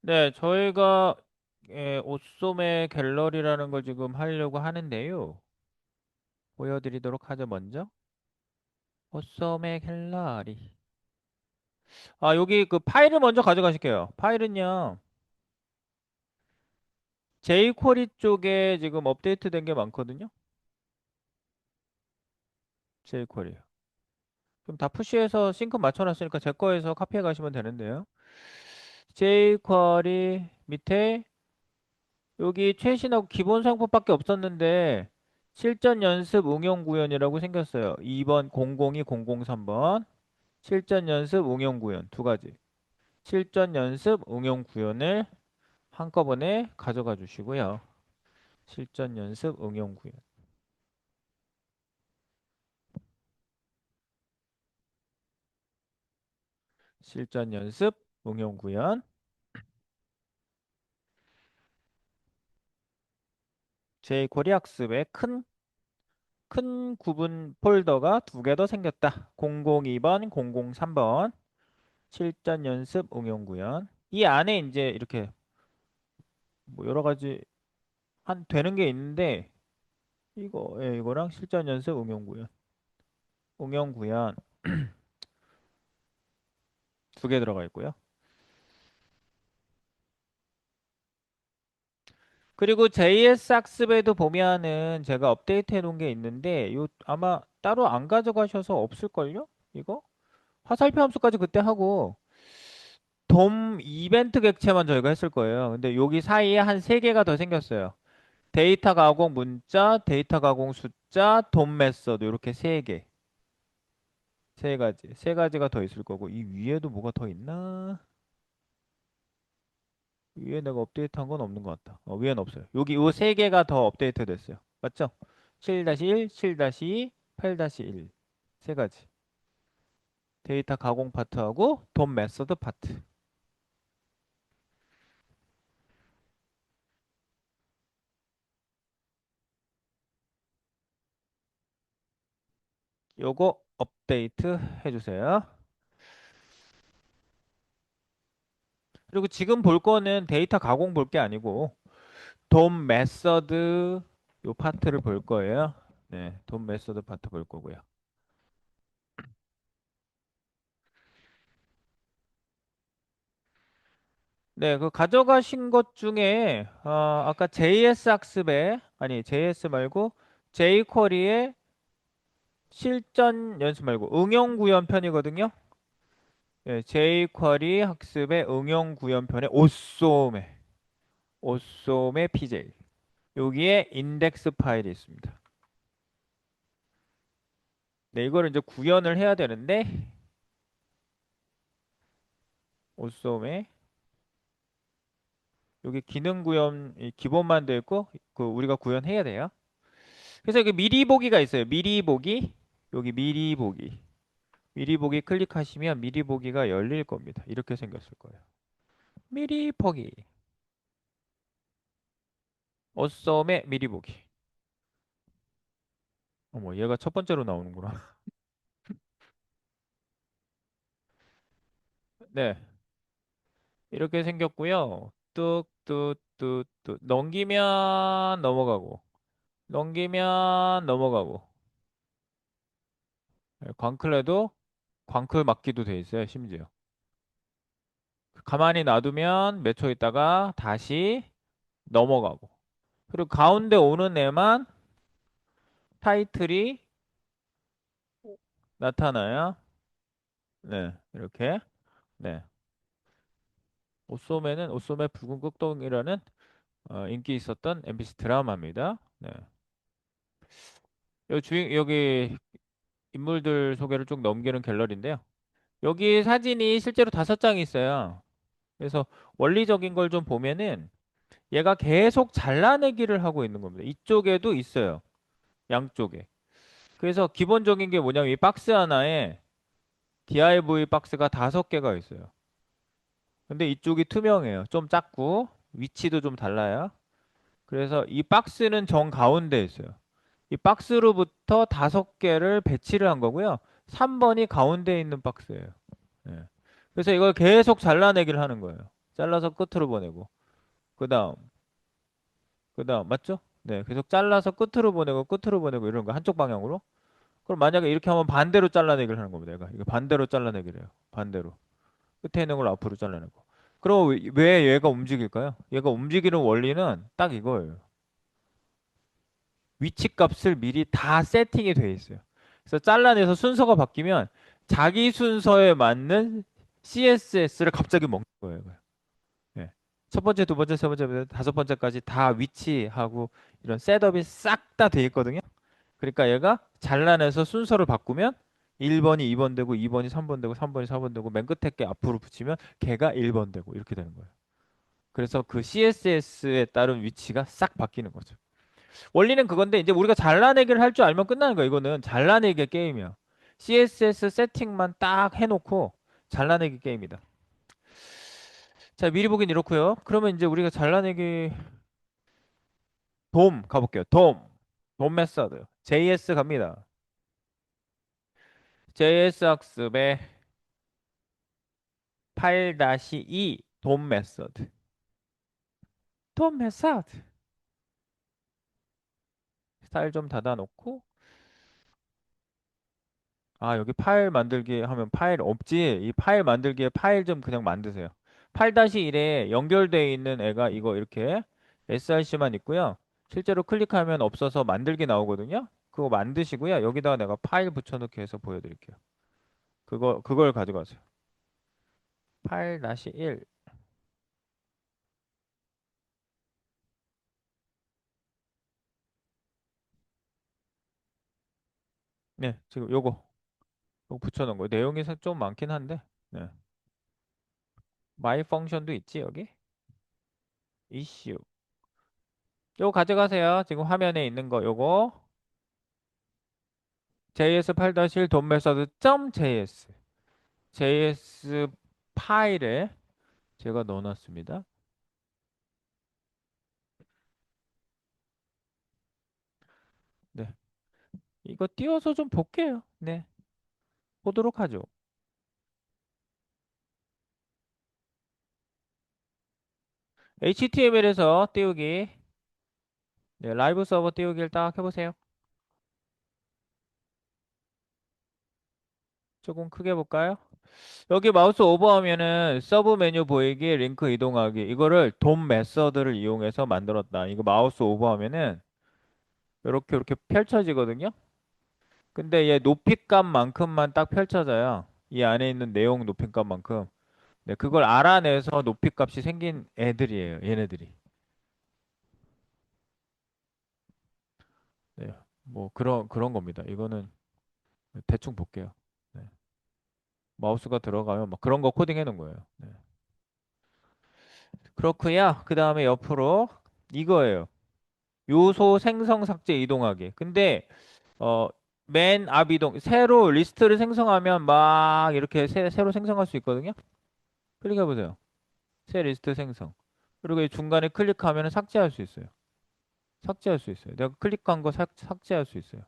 네, 저희가 옷소매 갤러리라는 걸 지금 하려고 하는데요. 보여드리도록 하죠, 먼저. 옷소매 갤러리. 아, 여기 그 파일을 먼저 가져가실게요. 파일은요, jQuery 쪽에 지금 업데이트 된 게 많거든요. jQuery. 그럼 다 푸시해서 싱크 맞춰놨으니까 제 거에서 카피해 가시면 되는데요. jQuery 밑에 여기 최신하고 기본 상품밖에 없었는데 실전 연습 응용 구현이라고 생겼어요. 2번 002 003번 실전 연습 응용 구현 두 가지. 실전 연습 응용 구현을 한꺼번에 가져가 주시고요. 실전 연습 응용 구현. 실전 연습 응용 구현. jQuery 학습에 큰 구분 폴더가 두 개 더 생겼다. 002번, 003번 실전 연습 응용 구현. 이 안에 이제 이렇게 뭐 여러 가지 한 되는 게 있는데 이거랑 실전 연습 응용 구현 두 개 들어가 있고요. 그리고 JS 학습에도 보면은 제가 업데이트 해 놓은 게 있는데 요 아마 따로 안 가져가셔서 없을걸요? 이거? 화살표 함수까지 그때 하고 돔 이벤트 객체만 저희가 했을 거예요. 근데 여기 사이에 한 세 개가 더 생겼어요. 데이터 가공 문자, 데이터 가공 숫자, 돔 메서드 이렇게 세 개. 세 가지. 세 가지가 더 있을 거고 이 위에도 뭐가 더 있나? 위에 내가 업데이트한 건 없는 것 같다. 위에는 없어요. 여기 요 세 개가 더 업데이트 됐어요. 맞죠? 7-1, 7-2, 8-1. 세 가지. 데이터 가공 파트하고 돔 메서드 파트. 요거 업데이트 해주세요. 그리고 지금 볼 거는 데이터 가공 볼 게 아니고 돔 메서드 요 파트를 볼 거예요. 네, 돔 메서드 파트 볼 거고요. 네, 그 가져가신 것 중에 아까 JS 학습에 아니 JS 말고 jQuery의 실전 연습 말고 응용 구현 편이거든요. 네, jQuery 학습의 응용 구현 편에 오쏘메 PJ 여기에 인덱스 파일이 있습니다. 네, 이거를 이제 구현을 해야 되는데 오쏘메 여기 기능 구현 이 기본만 돼 있고 그 우리가 구현해야 돼요. 그래서 여기 미리 보기가 있어요. 미리 보기 여기 미리 보기 미리 보기 클릭하시면 미리 보기가 열릴 겁니다. 이렇게 생겼을 거예요. 미리 보기. 어썸의 미리 보기. 어머, 얘가 첫 번째로 나오는구나. 네. 이렇게 생겼고요. 뚝뚝뚝뚝 넘기면 넘어가고 넘기면 넘어가고 네, 광클에도 광클 막기도 돼 있어요. 심지어. 가만히 놔두면 몇 초 있다가 다시 넘어가고 그리고 가운데 오는 애만 타이틀이 나타나요. 네, 이렇게. 네. 오소매는 붉은 꼭동이라는 인기 있었던 MBC 드라마입니다. 네. 여기 인물들 소개를 쭉 넘기는 갤러리인데요. 여기 사진이 실제로 5장이 있어요. 그래서 원리적인 걸 좀 보면은 얘가 계속 잘라내기를 하고 있는 겁니다. 이쪽에도 있어요. 양쪽에. 그래서 기본적인 게 뭐냐면 이 박스 하나에 div 박스가 5개가 있어요. 근데 이쪽이 투명해요. 좀 작고 위치도 좀 달라요. 그래서 이 박스는 정 가운데 있어요. 이 박스로부터 5개를 배치를 한 거고요. 3번이 가운데 있는 박스예요. 예. 그래서 이걸 계속 잘라내기를 하는 거예요. 잘라서 끝으로 보내고. 그 다음, 그 다음, 맞죠? 네, 계속 잘라서 끝으로 보내고, 끝으로 보내고, 이런 거, 한쪽 방향으로. 그럼 만약에 이렇게 하면 반대로 잘라내기를 하는 겁니다. 얘가. 이거 반대로 잘라내기를 해요. 반대로. 끝에 있는 걸 앞으로 잘라내고. 그럼 왜 얘가 움직일까요? 얘가 움직이는 원리는 딱 이거예요. 위치 값을 미리 다 세팅이 돼 있어요. 그래서 잘라내서 순서가 바뀌면 자기 순서에 맞는 CSS를 갑자기 먹는 거예요. 예. 첫 번째, 두 번째, 세 번째, 다섯 번째까지 다 위치하고 이런 셋업이 싹 다 돼 있거든요. 그러니까 얘가 잘라내서 순서를 바꾸면 1번이 2번 되고 2번이 3번 되고 3번이 4번 되고 맨 끝에 게 앞으로 붙이면 걔가 1번 되고 이렇게 되는 거예요. 그래서 그 CSS에 따른 위치가 싹 바뀌는 거죠. 원리는 그건데 이제 우리가 잘라내기를 할 줄 알면 끝나는 거야. 이거는 잘라내기 게임이야. CSS 세팅만 딱 해놓고 잘라내기 게임이다. 자, 미리 보긴 이렇고요. 그러면 이제 우리가 잘라내기 돔 가볼게요. 돔 메서드. JS 갑니다. JS 학습의 8-2 돔 메서드. 돔 메서드. 스타일 좀 닫아놓고 아, 여기 파일 만들기 하면 파일 없지? 이 파일 만들기에 파일 좀 그냥 만드세요. 8-1에 연결되어 있는 애가 이거 이렇게 src만 있고요. 실제로 클릭하면 없어서 만들기 나오거든요. 그거 만드시고요. 여기다가 내가 파일 붙여넣기 해서 보여드릴게요. 그걸 가져가세요. 8-1. 네, 지금 요거 붙여놓은 거. 내용이 좀 많긴 한데. 네. 마이 펑션도 있지, 여기? 이슈. 요거 가져가세요. 지금 화면에 있는 거 요거. JS 8-1 돈 메서드 .js JS 파일에 제가 넣어놨습니다. 네, 이거 띄워서 좀 볼게요. 네, 보도록 하죠. HTML에서 띄우기, 네, 라이브 서버 띄우기를 딱 해보세요. 조금 크게 볼까요? 여기 마우스 오버하면은 서브 메뉴 보이기, 링크 이동하기 이거를 돔 메서드를 이용해서 만들었다. 이거 마우스 오버하면은 이렇게 펼쳐지거든요. 근데 얘 높이값만큼만 딱 펼쳐져요. 이 안에 있는 내용 높이값만큼. 네, 그걸 알아내서 높이값이 생긴 애들이에요. 얘네들이. 네, 뭐 그런 겁니다. 이거는 대충 볼게요. 네. 마우스가 들어가면 막 그런 거 코딩해 놓은 거예요. 네. 그렇고요. 그 다음에 옆으로 이거예요. 요소 생성 삭제 이동하기. 근데 어, 맨 앞 이동 새로 리스트를 생성하면 막 이렇게 새로 생성할 수 있거든요. 클릭해 보세요. 새 리스트 생성. 그리고 이 중간에 클릭하면 삭제할 수 있어요. 삭제할 수 있어요. 내가 클릭한 거 삭제할 수 있어요.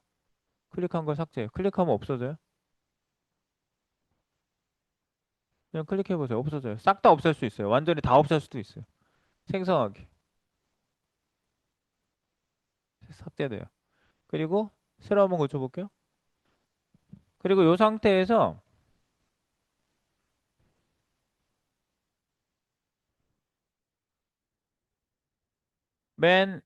클릭한 거 삭제. 클릭하면 없어져요. 그냥 클릭해 보세요. 없어져요. 싹 다 없앨 수 있어요. 완전히 다 없앨 수도 있어요. 생성하기. 삭제돼요. 그리고 새로 한번 고쳐볼게요. 그리고 이 상태에서 맨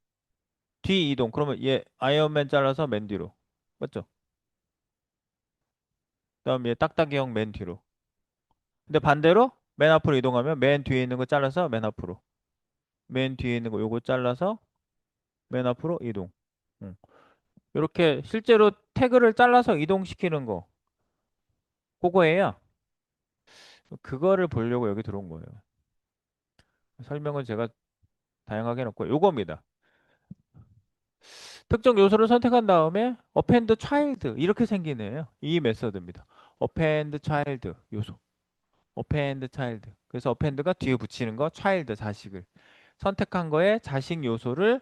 뒤 이동. 그러면 얘 아이언맨 잘라서 맨 뒤로. 맞죠? 그다음 얘 딱딱이 형 맨 뒤로. 근데 반대로 맨 앞으로 이동하면 맨 뒤에 있는 거 잘라서 맨 앞으로. 맨 뒤에 있는 거 요거 잘라서 맨 앞으로 이동. 이렇게 실제로 태그를 잘라서 이동시키는 거. 그거예요. 그거를 보려고 여기 들어온 거예요. 설명은 제가 다양하게 해놓고 요겁니다. 특정 요소를 선택한 다음에 append child 이렇게 생기네요. 이 메서드입니다. append child 요소. append child. 그래서 append가 뒤에 붙이는 거 child 자식을 선택한 거에 자식 요소를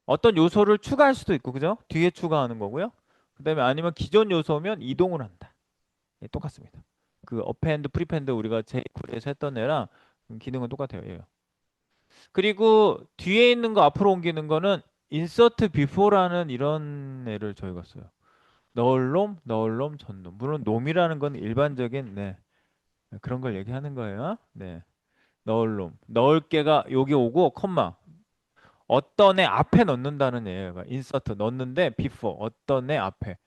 어떤 요소를 추가할 수도 있고 그죠? 뒤에 추가하는 거고요. 그다음에 아니면 기존 요소면 이동을 한다. 예, 똑같습니다. 그 append, prepend 우리가 제9에서 했던 애랑 기능은 똑같아요. 예. 그리고 뒤에 있는 거 앞으로 옮기는 거는 insert before라는 이런 애를 저희가 써요. 넣을 놈, 넣을 놈, 전놈. 물론 놈이라는 건 일반적인 네, 그런 걸 얘기하는 거예요. 네. 넣을 놈. 넣을 게가 여기 오고 컴마. 어떤 애 앞에 넣는다는 애가 insert 넣는데 before 어떤 애 앞에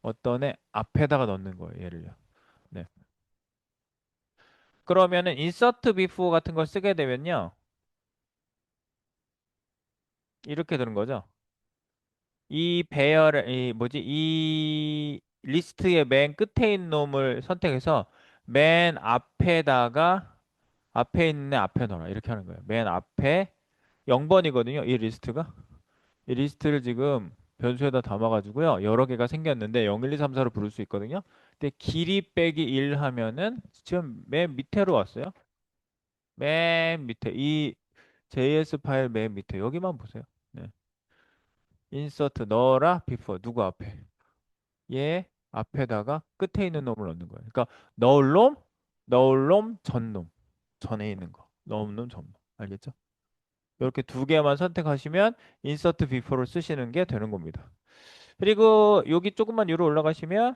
어떤 애 앞에다가 넣는 거예요. 예를요. 네. 그러면은 insert before 같은 걸 쓰게 되면요. 이렇게 되는 거죠. 이 배열을 이 뭐지 이 리스트의 맨 끝에 있는 놈을 선택해서 맨 앞에다가 앞에 있는 애 앞에 넣어라 이렇게 하는 거예요. 맨 앞에 0번이거든요. 이 리스트가 이 리스트를 지금 변수에다 담아가지고요. 여러 개가 생겼는데 0, 1, 2, 3, 4로 부를 수 있거든요. 근데 길이 빼기 1 하면은 지금 맨 밑에로 왔어요. 맨 밑에 이 JS 파일 맨 밑에 여기만 보세요. 네. insert 넣어라 before 누구 앞에 얘 앞에다가 끝에 있는 놈을 넣는 거예요. 그러니까 넣을 놈, 넣을 놈, 전 놈. 전에 있는 거. 넣은 놈, 전 놈. 알겠죠? 이렇게 두 개만 선택하시면 insert before를 쓰시는 게 되는 겁니다. 그리고 여기 조금만 위로 올라가시면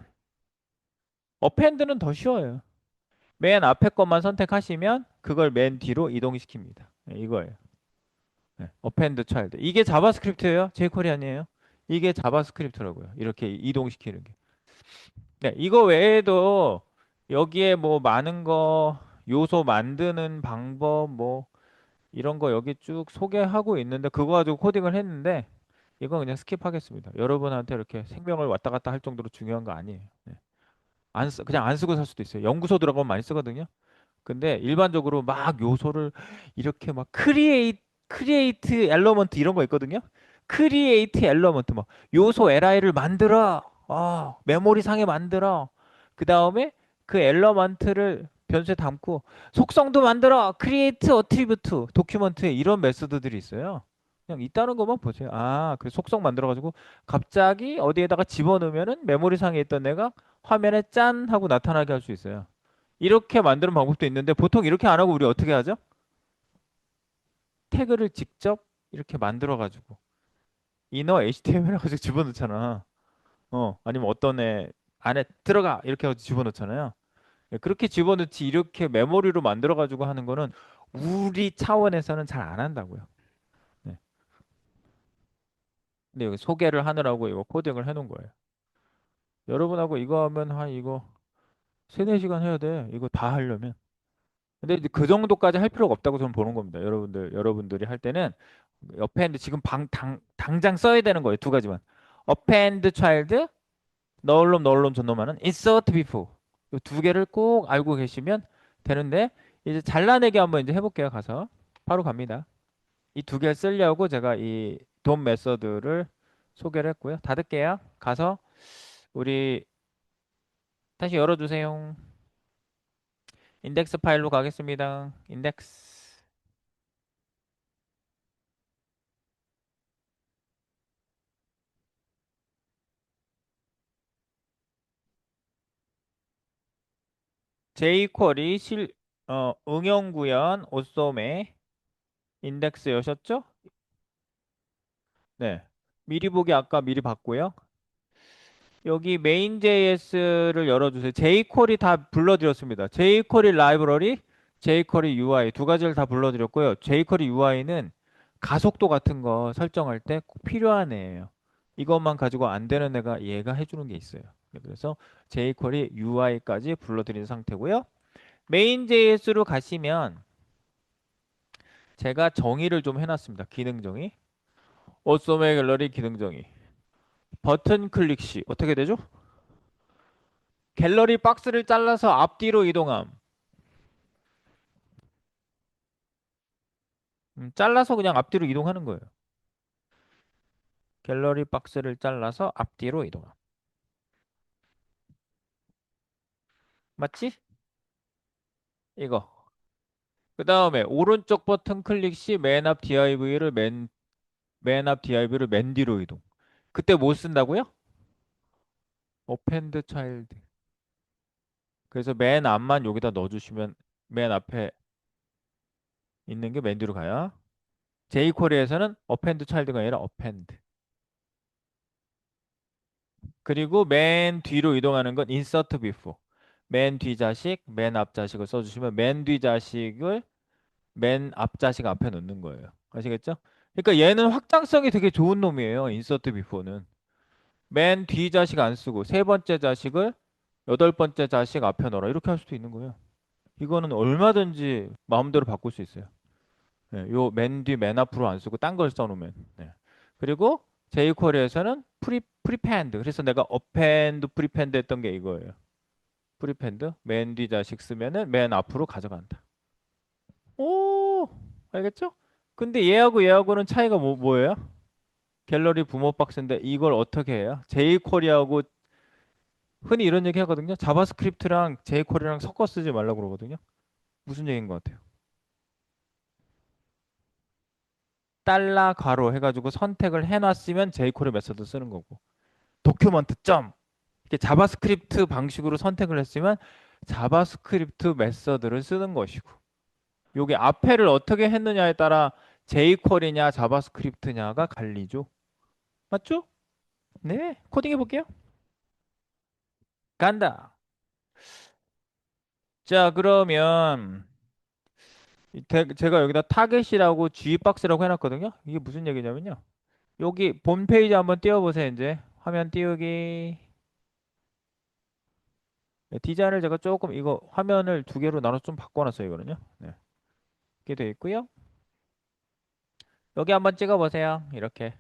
append는 더 쉬워요. 맨 앞에 것만 선택하시면 그걸 맨 뒤로 이동시킵니다. 네, 이거예요. 네, append child. 이게 자바스크립트예요. jQuery 아니에요. 이게 자바스크립트라고요. 이렇게 이동시키는 게. 네, 이거 외에도 여기에 뭐 많은 거 요소 만드는 방법 뭐 이런 거 여기 쭉 소개하고 있는데 그거 가지고 코딩을 했는데 이건 그냥 스킵하겠습니다. 여러분한테 이렇게 생명을 왔다 갔다 할 정도로 중요한 거 아니에요. 네. 그냥 안 쓰고 살 수도 있어요. 연구소 들어가면 많이 쓰거든요. 근데 일반적으로 막 요소를 이렇게 막 크리에이트 엘러먼트 이런 거 있거든요. 크리에이트 엘러먼트 막 요소 li를 만들어. 메모리 상에 만들어. 그다음에 그 엘러먼트를 변수에 담고 속성도 만들어. 크리에이트 어트리뷰트 도큐먼트에 이런 메소드들이 있어요. 그냥 있다는 것만 보세요. 그 속성 만들어 가지고 갑자기 어디에다가 집어넣으면은 메모리 상에 있던 애가 화면에 짠 하고 나타나게 할 수 있어요. 이렇게 만드는 방법도 있는데 보통 이렇게 안 하고 우리 어떻게 하죠? 태그를 직접 이렇게 만들어 가지고 이너 HTML 해가지고 집어넣잖아. 아니면 어떤 애 안에 들어가 이렇게 해서 집어넣잖아요. 예, 그렇게 집어넣지 이렇게 메모리로 만들어 가지고 하는 거는 우리 차원에서는 잘 안 한다고요. 네. 근데 여기 소개를 하느라고 이거 코딩을 해놓은 거예요. 여러분하고 이거 하면 이거 3, 4시간 해야 돼. 이거 다 하려면. 근데 이제 그 정도까지 할 필요가 없다고 저는 보는 겁니다. 여러분들이 할 때는 append 지금 당장 써야 되는 거예요. 두 가지만. append child, 넣을 놈, 넣을 놈, 전놈 하는 insert before. 이 두 개를 꼭 알고 계시면 되는데 이제 잘라내기 한번 이제 해볼게요. 가서 바로 갑니다. 이 두 개를 쓰려고 제가 이 돔 메서드를 소개를 했고요. 닫을게요. 가서 우리 다시 열어주세요. 인덱스 파일로 가겠습니다. 인덱스. jQuery 응용 구현 오소메 인덱스 여셨죠? 네. 미리 보기 아까 미리 봤고요. 여기 main.js를 열어주세요. jQuery 다 불러드렸습니다. jQuery 라이브러리, jQuery UI 두 가지를 다 불러드렸고요. jQuery UI는 가속도 같은 거 설정할 때 꼭 필요한 애예요. 이것만 가지고 안 되는 애가 얘가 해주는 게 있어요. 그래서 jQuery UI까지 불러드린 상태고요. main.js로 가시면 제가 정의를 좀 해놨습니다. 기능 정의. 어썸의 갤러리 기능 정의. 버튼 클릭 시 어떻게 되죠? 갤러리 박스를 잘라서 앞뒤로 이동함. 잘라서 그냥 앞뒤로 이동하는 거예요. 갤러리 박스를 잘라서 앞뒤로 이동함. 맞지? 이거. 그 다음에 오른쪽 버튼 클릭 시 맨 앞 div를 맨 뒤로 이동. 그때 뭐 쓴다고요? append child. 그래서 맨 앞만 여기다 넣어주시면 맨 앞에 있는 게 맨 뒤로 가요. jQuery에서는 append child가 아니라 append. 그리고 맨 뒤로 이동하는 건 insert before. 맨 뒤 자식, 맨 앞 자식을 써주시면 맨 뒤 자식을 맨 앞 자식 앞에 놓는 거예요. 아시겠죠? 그러니까 얘는 확장성이 되게 좋은 놈이에요. insert before는. 맨 뒤 자식 안 쓰고 세 번째 자식을 여덟 번째 자식 앞에 넣어라. 이렇게 할 수도 있는 거예요. 이거는 얼마든지 마음대로 바꿀 수 있어요. 네, 요맨 뒤, 맨 앞으로 안 쓰고 딴 걸 써놓으면. 네. 그리고 jQuery에서는 프리펜드. 그래서 내가 append, prepend 했던 게 이거예요. 프리펜드. 맨 뒤 자식 쓰면은 맨 앞으로 가져간다. 오, 알겠죠? 근데 얘하고는 차이가 뭐예요? 갤러리 부모 박스인데 이걸 어떻게 해요? jQuery하고 흔히 이런 얘기 하거든요. 자바스크립트랑 jQuery랑 섞어 쓰지 말라고 그러거든요. 무슨 얘기인 것 같아요? 달러 괄호 해가지고 선택을 해놨으면 jQuery 메서드 쓰는 거고 도큐먼트 점 이렇게 자바스크립트 방식으로 선택을 했으면 자바스크립트 메서드를 쓰는 것이고 요게 앞에를 어떻게 했느냐에 따라 jQuery냐 자바스크립트냐가 갈리죠. 맞죠? 네, 코딩 해볼게요. 간다. 자, 그러면 제가 여기다 타겟이라고 G박스라고 해놨거든요. 이게 무슨 얘기냐면요. 여기 본 페이지 한번 띄워보세요. 이제 화면 띄우기. 네, 디자인을 제가 조금 이거 화면을 두 개로 나눠서 좀 바꿔놨어요. 이거는요. 네, 이렇게 되어 있고요. 여기 한번 찍어보세요. 이렇게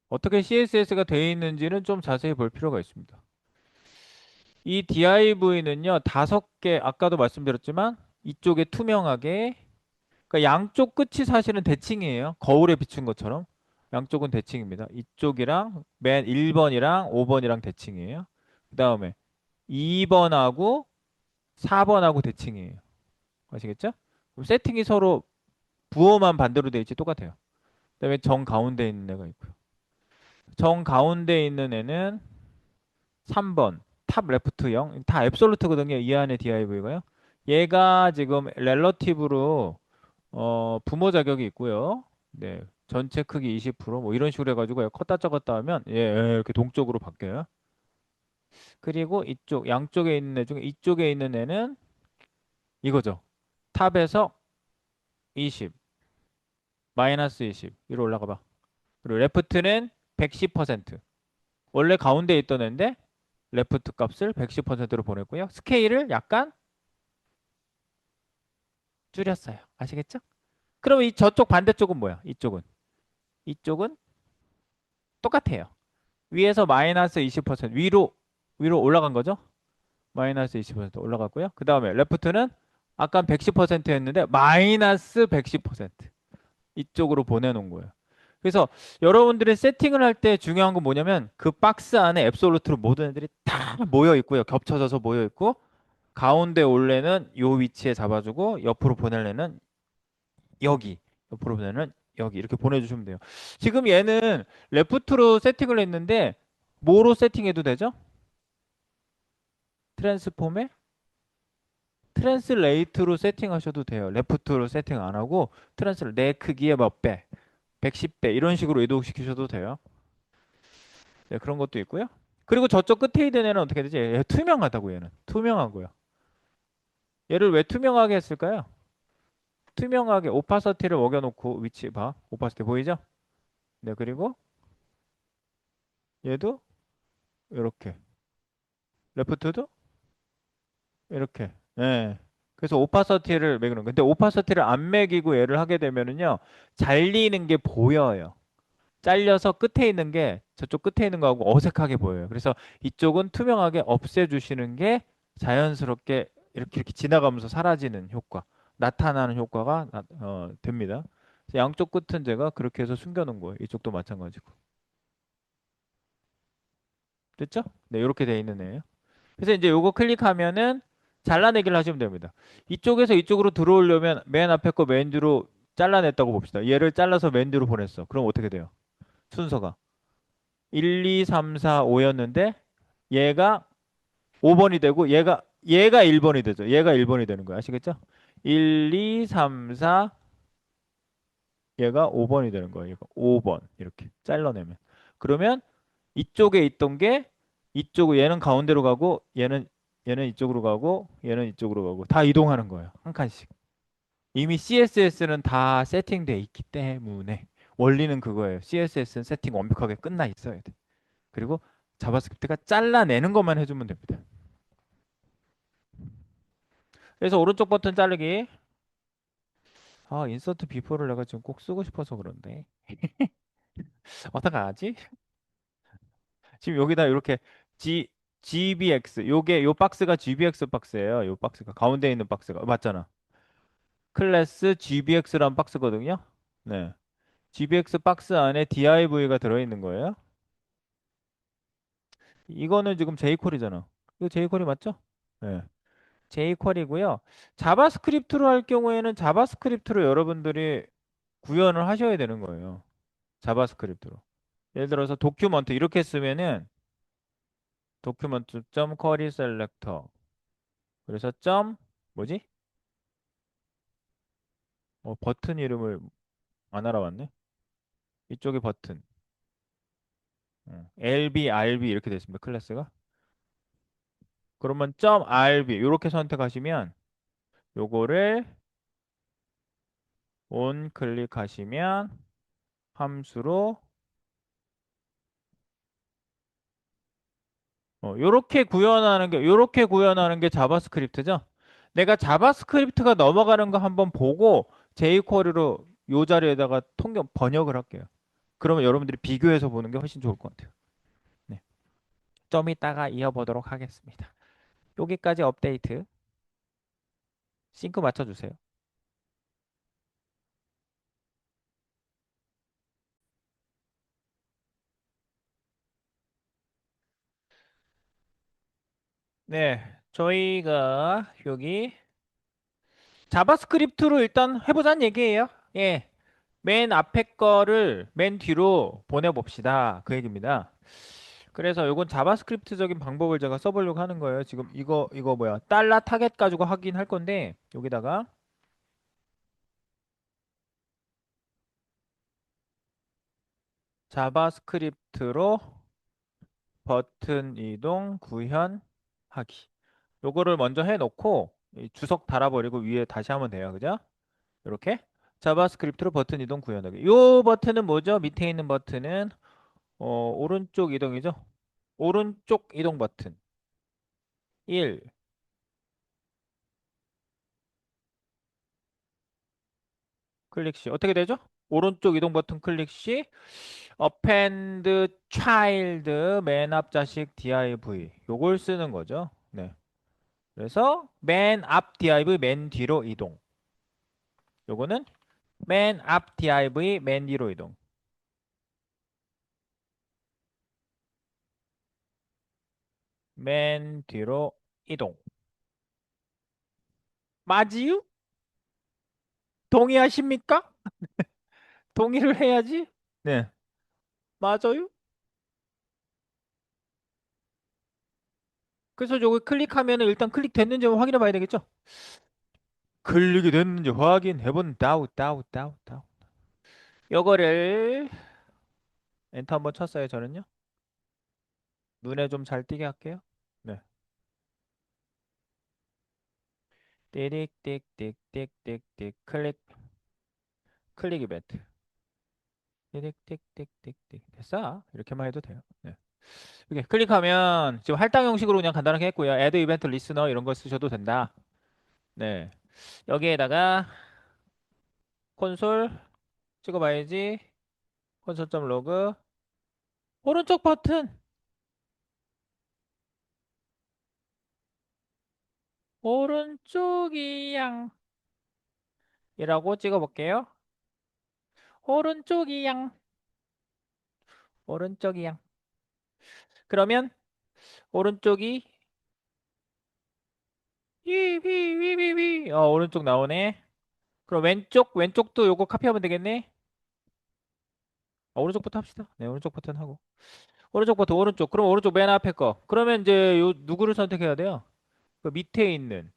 어떻게 CSS가 되어 있는지는 좀 자세히 볼 필요가 있습니다. 이 div는요 5개 아까도 말씀드렸지만 이쪽에 투명하게 그러니까 양쪽 끝이 사실은 대칭이에요. 거울에 비춘 것처럼 양쪽은 대칭입니다. 이쪽이랑 맨 1번이랑 5번이랑 대칭이에요. 그 다음에 2번하고 4번하고 대칭이에요. 아시겠죠? 그럼 세팅이 서로 부호만 반대로 되어 있지 똑같아요. 그다음에 정 가운데 있는 애가 있고요. 정 가운데 있는 애는 3번 탑 레프트 0. 다 앱솔루트거든요. 이 안에 div가요. 얘가 지금 렐러티브로 부모 자격이 있고요. 네. 전체 크기 20%뭐 이런 식으로 해가지고 컸다 적었다 하면 이렇게 동쪽으로 바뀌어요. 그리고 이쪽 양쪽에 있는 애 중에 이쪽에 있는 애는 이거죠. 탑에서 20 마이너스 20 위로 올라가 봐. 그리고 레프트는 110%. 원래 가운데 있던 애인데 레프트 값을 110%로 보냈고요. 스케일을 약간 줄였어요. 아시겠죠? 그럼 이 저쪽 반대쪽은 뭐야? 이쪽은 똑같아요. 위에서 마이너스 20% 위로 올라간 거죠? 마이너스 20% 올라갔고요. 그 다음에 레프트는 아까 110%였는데 마이너스 110% 이쪽으로 보내놓은 거예요. 그래서 여러분들이 세팅을 할 때 중요한 건 뭐냐면 그 박스 안에 앱솔루트로 모든 애들이 다 모여 있고요. 겹쳐져서 모여 있고 가운데 올래는 요 위치에 잡아주고 옆으로 보낼래는 여기 옆으로 보내는 여기 이렇게 보내주시면 돼요. 지금 얘는 레프트로 세팅을 했는데 뭐로 세팅해도 되죠? 트랜스폼에 트랜스레이트로 세팅하셔도 돼요. 레프트로 세팅 안 하고 내 크기의 몇 배, 110배 이런 식으로 이동시키셔도 돼요. 네, 그런 것도 있고요. 그리고 저쪽 끝에 있는 애는 어떻게 되지? 얘 투명하다고 얘는. 투명하고요. 얘를 왜 투명하게 했을까요? 투명하게 오파서티를 먹여놓고 위치 봐. 오파서티 보이죠? 네, 그리고 얘도 이렇게. 레프트도 이렇게. 네. 그래서 오파서티를 매기는. 근데 오파서티를 안 매기고 얘를 하게 되면은요. 잘리는 게 보여요. 잘려서 끝에 있는 게 저쪽 끝에 있는 거하고 어색하게 보여요. 그래서 이쪽은 투명하게 없애주시는 게 자연스럽게 이렇게 지나가면서 사라지는 효과, 나타나는 효과가 됩니다. 양쪽 끝은 제가 그렇게 해서 숨겨놓은 거예요. 이쪽도 마찬가지고. 됐죠? 네, 이렇게 돼 있는 애예요. 그래서 이제 요거 클릭하면은 잘라내기를 하시면 됩니다. 이쪽에서 이쪽으로 들어오려면 맨 앞에 거 맨 뒤로 잘라냈다고 봅시다. 얘를 잘라서 맨 뒤로 보냈어. 그럼 어떻게 돼요? 순서가 1, 2, 3, 4, 5였는데 얘가 5번이 되고 얘가 1번이 되죠. 얘가 1번이 되는 거야. 아시겠죠? 1, 2, 3, 4 얘가 5번이 되는 거예요. 얘가 5번 이렇게 잘라내면. 그러면 이쪽에 있던 게 이쪽으로 얘는 가운데로 가고 얘는 이쪽으로 가고 얘는 이쪽으로 가고 다 이동하는 거예요. 한 칸씩. 이미 CSS는 다 세팅돼 있기 때문에 원리는 그거예요. CSS는 세팅 완벽하게 끝나 있어야 돼. 그리고 자바스크립트가 잘라내는 것만 해주면 됩니다. 그래서 오른쪽 버튼 자르기. 아, 인서트 비포를 내가 지금 꼭 쓰고 싶어서 그런데 어떡하지? 지금 여기다 이렇게 G GBX 요게 요 박스가 GBX 박스예요. 요 박스가 가운데 있는 박스가 맞잖아. 클래스 GBX란 박스거든요. 네. GBX 박스 안에 DIV가 들어있는 거예요. 이거는 지금 jQuery잖아. 이거 jQuery 맞죠? 네. jQuery고요. 자바스크립트로 할 경우에는 자바스크립트로 여러분들이 구현을 하셔야 되는 거예요. 자바스크립트로. 예를 들어서 도큐먼트 이렇게 쓰면은 도큐먼트 점 쿼리 셀렉터 그래서 점 뭐지? 버튼 이름을 안 알아봤네. 이쪽에 버튼. LB, RB 이렇게 됐습니다. 클래스가. 그러면 점 RB 이렇게 선택하시면 요거를 온 클릭하시면 함수로 요렇게 구현하는 게 자바스크립트죠. 내가 자바스크립트가 넘어가는 거 한번 보고 jQuery로 요 자리에다가 통역 번역을 할게요. 그러면 여러분들이 비교해서 보는 게 훨씬 좋을 것 같아요. 네. 좀 이따가 이어보도록 하겠습니다. 여기까지 업데이트. 싱크 맞춰주세요. 네. 저희가 여기 자바스크립트로 일단 해보자는 얘기예요. 예. 맨 앞에 거를 맨 뒤로 보내봅시다. 그 얘기입니다. 그래서 요건 자바스크립트적인 방법을 제가 써보려고 하는 거예요. 지금 이거 뭐야? 달러 타겟 가지고 확인할 건데 여기다가 자바스크립트로 버튼 이동 구현하기. 요거를 먼저 해놓고 이 주석 달아버리고 위에 다시 하면 돼요. 그죠? 이렇게 자바스크립트로 버튼 이동 구현하기. 요 버튼은 뭐죠? 밑에 있는 버튼은 오른쪽 이동이죠. 오른쪽 이동 버튼 1 클릭 시 어떻게 되죠? 오른쪽 이동 버튼 클릭 시 append child 맨 앞 자식 div 요걸 쓰는 거죠. 네. 그래서 맨 앞 div 맨 뒤로 이동. 요거는 맨 앞 div 맨 뒤로 이동. 맨 뒤로 이동. 맞이요? 동의하십니까? 동의를 해야지. 네. 맞아요? 그래서 저거 클릭하면은 일단 클릭됐는지 한번 확인해 봐야 되겠죠? 클릭이 됐는지 확인해 본다우 다우 다우 다우. 요거를 엔터 한번 쳤어요, 저는요. 눈에 좀 잘 띄게 할게요. 네. 띠릭 띡 띡 띡 띡 클릭 이벤트. 띠릭 띡 띡 띡 됐어. 이렇게만 해도 돼요. 네. 이렇게 클릭하면 지금 할당 형식으로 그냥 간단하게 했고요. 애드 이벤트 리스너 이런 거 쓰셔도 된다. 네. 여기에다가 콘솔 찍어봐야지. 콘솔.로그 오른쪽 버튼 오른쪽이양 이라고 찍어볼게요. 오른쪽이양 오른쪽이양 그러면 오른쪽이 위위위위위 오른쪽 나오네. 그럼 왼쪽도 요거 카피하면 되겠네. 오른쪽부터 합시다. 네, 오른쪽 버튼 하고 오른쪽 버튼 오른쪽. 그럼 오른쪽 맨 앞에 거. 그러면 이제 요 누구를 선택해야 돼요? 그 밑에 있는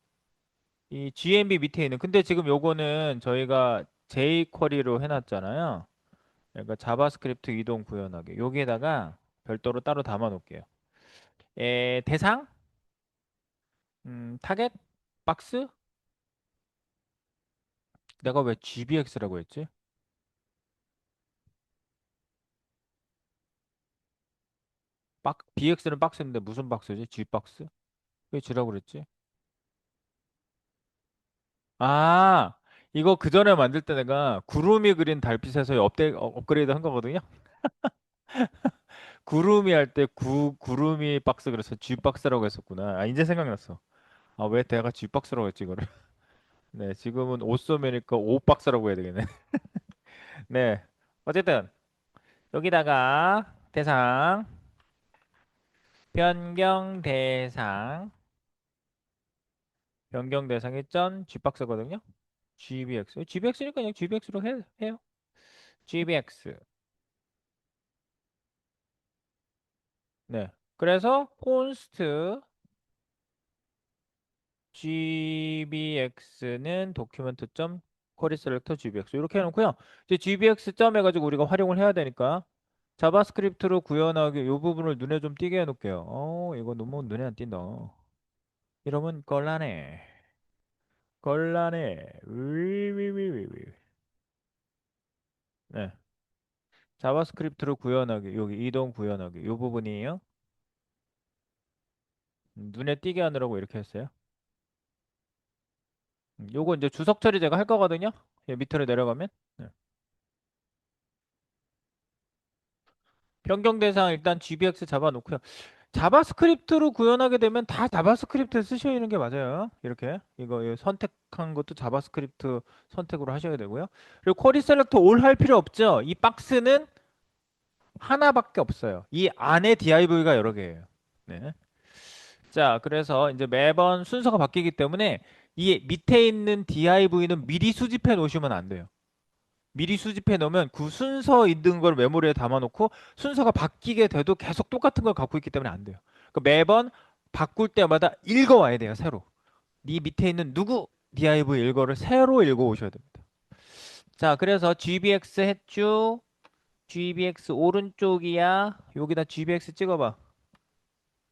이 GMB 밑에 있는 근데 지금 요거는 저희가 jQuery로 해놨잖아요. 그러니까 자바스크립트 이동 구현하기 여기에다가 별도로 따로 담아 놓을게요. 대상, 타겟, 박스. 내가 왜 GBX라고 했지? BX는 박스인데 무슨 박스지? G박스? 왜 G라고 그랬지? 아, 이거 그 전에 만들 때 내가 구름이 그린 달빛에서 업그레이드 한 거거든요. 구름이 할 때 구름이 박스 그래서 G박스라고 했었구나. 아, 이제 생각났어. 아, 왜 내가 G박스라고 했지, 이거를? 네, 지금은 옷소매니까 옷박스라고 해야 되겠네. 네. 어쨌든, 여기다가 대상, 변경 대상, 변경 대상이 G박스거든요. GBX니까 그냥 GBX로 해요. GBX. 네. 그래서 const gbx는 document.querySelector gbx 이렇게 해놓고요. 이제 gbx 점 해가지고 우리가 활용을 해야 되니까 자바스크립트로 구현하기 이 부분을 눈에 좀 띄게 해놓을게요. 이거 너무 눈에 안 띈다. 이러면 곤란해. 곤란해. 위위위위위. 네. 자바스크립트로 구현하기 여기 이동 구현하기 이 부분이에요. 눈에 띄게 하느라고 이렇게 했어요. 요거 이제 주석 처리 제가 할 거거든요. 밑으로 내려가면. 네. 변경 대상 일단 GBX 잡아놓고요. 자바스크립트로 구현하게 되면 다 자바스크립트 쓰셔야 하는 게 맞아요. 이렇게 이거 선택한 것도 자바스크립트 선택으로 하셔야 되고요. 그리고 쿼리 셀렉터 올 할 필요 없죠. 이 박스는 하나밖에 없어요. 이 안에 div가 여러 개예요. 네. 자, 그래서 이제 매번 순서가 바뀌기 때문에 이 밑에 있는 div는 미리 수집해 놓으시면 안 돼요. 미리 수집해 놓으면 그 순서 있는 걸 메모리에 담아놓고 순서가 바뀌게 돼도 계속 똑같은 걸 갖고 있기 때문에 안 돼요. 그러니까 매번 바꿀 때마다 읽어와야 돼요, 새로. 네 밑에 있는 누구 div 읽어를 새로 읽어오셔야 됩니다. 자, 그래서 gbx 했죠. gbx 오른쪽이야. 여기다 gbx 찍어봐.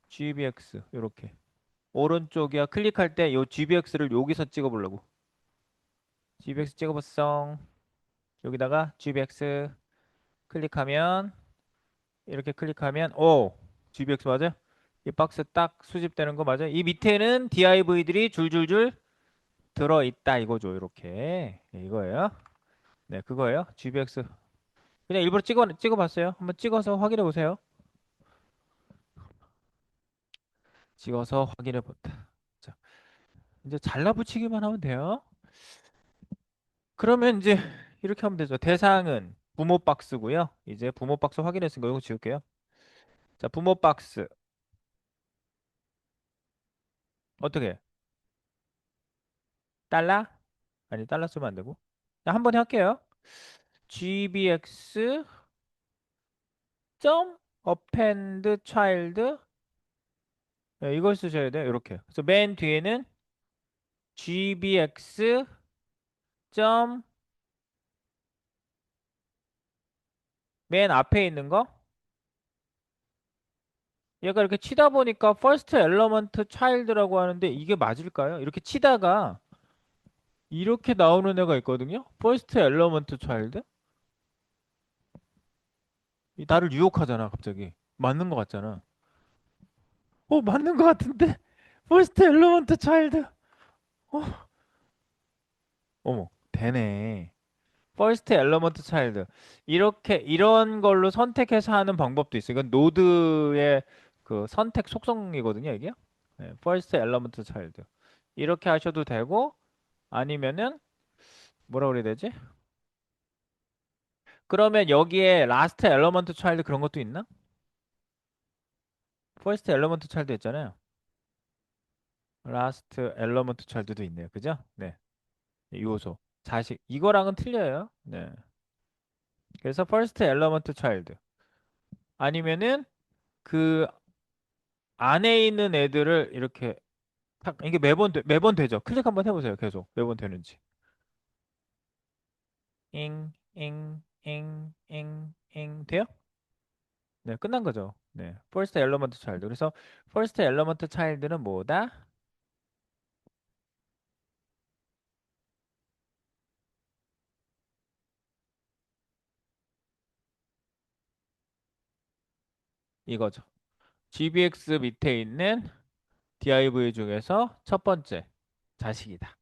gbx 이렇게 오른쪽이야. 클릭할 때 요 gbx를 여기서 찍어보려고. gbx 찍어봤어. 여기다가 gbx 클릭하면 이렇게 클릭하면 GBX 맞아요? 이 박스 딱 수집되는 거 맞아요? 이 밑에는 div들이 줄줄줄 들어있다 이거죠. 이렇게 이거예요. 네, 그거예요. GBX 그냥 일부러 찍어봤어요. 한번 찍어서 확인해 보세요. 찍어서 확인해 본다. 자, 이제 잘라붙이기만 하면 돼요. 그러면 이제 이렇게 하면 되죠. 대상은 부모 박스고요. 이제 부모 박스 확인했으니까 이거 지울게요. 자, 부모 박스 어떻게? 달러? 아니 달러 쓰면 안 되고. 자, 한번 할게요. gbx 점 append child 네, 이걸 쓰셔야 돼요. 이렇게. 그래서 맨 뒤에는 gbx 점 맨 앞에 있는 거 얘가 이렇게 치다 보니까 first element child라고 하는데 이게 맞을까요? 이렇게 치다가 이렇게 나오는 애가 있거든요. first element child 나를 유혹하잖아 갑자기. 맞는 것 같잖아. 맞는 것 같은데 first element child 어, 어머 되네. 퍼스트 엘러먼트 차일드 이렇게 이런 걸로 선택해서 하는 방법도 있어요. 이건 노드의 그 선택 속성이거든요, 이게. 네, 퍼스트 엘러먼트 차일드 이렇게 하셔도 되고 아니면은 뭐라 그래야 되지? 그러면 여기에 라스트 엘러먼트 차일드 그런 것도 있나? 퍼스트 엘러먼트 차일드 있잖아요. 라스트 엘러먼트 차일드도 있네요, 그죠? 네, 요소 자식 이거랑은 틀려요. 네, 그래서 퍼스트 엘러먼트 차일드 아니면은 그 안에 있는 애들을 이렇게 이게 매번 되죠. 클릭 한번 해보세요. 계속 매번 되는지. 잉, 잉, 잉, 잉, 잉 돼요? 네, 끝난 거죠. 네, first element child. 그래서 first element child는 뭐다? 이거죠. GBX 밑에 있는 div 중에서 첫 번째 자식이다.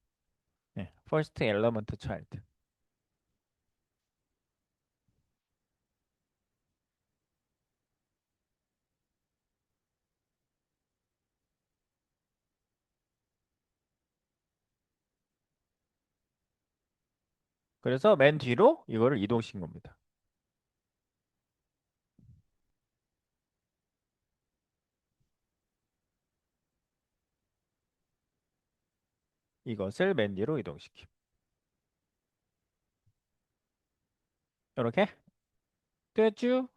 네, first element child. 그래서 맨 뒤로 이거를 이동시킨 겁니다. 이것을 맨 뒤로 이동시킴. 이렇게 됐죠?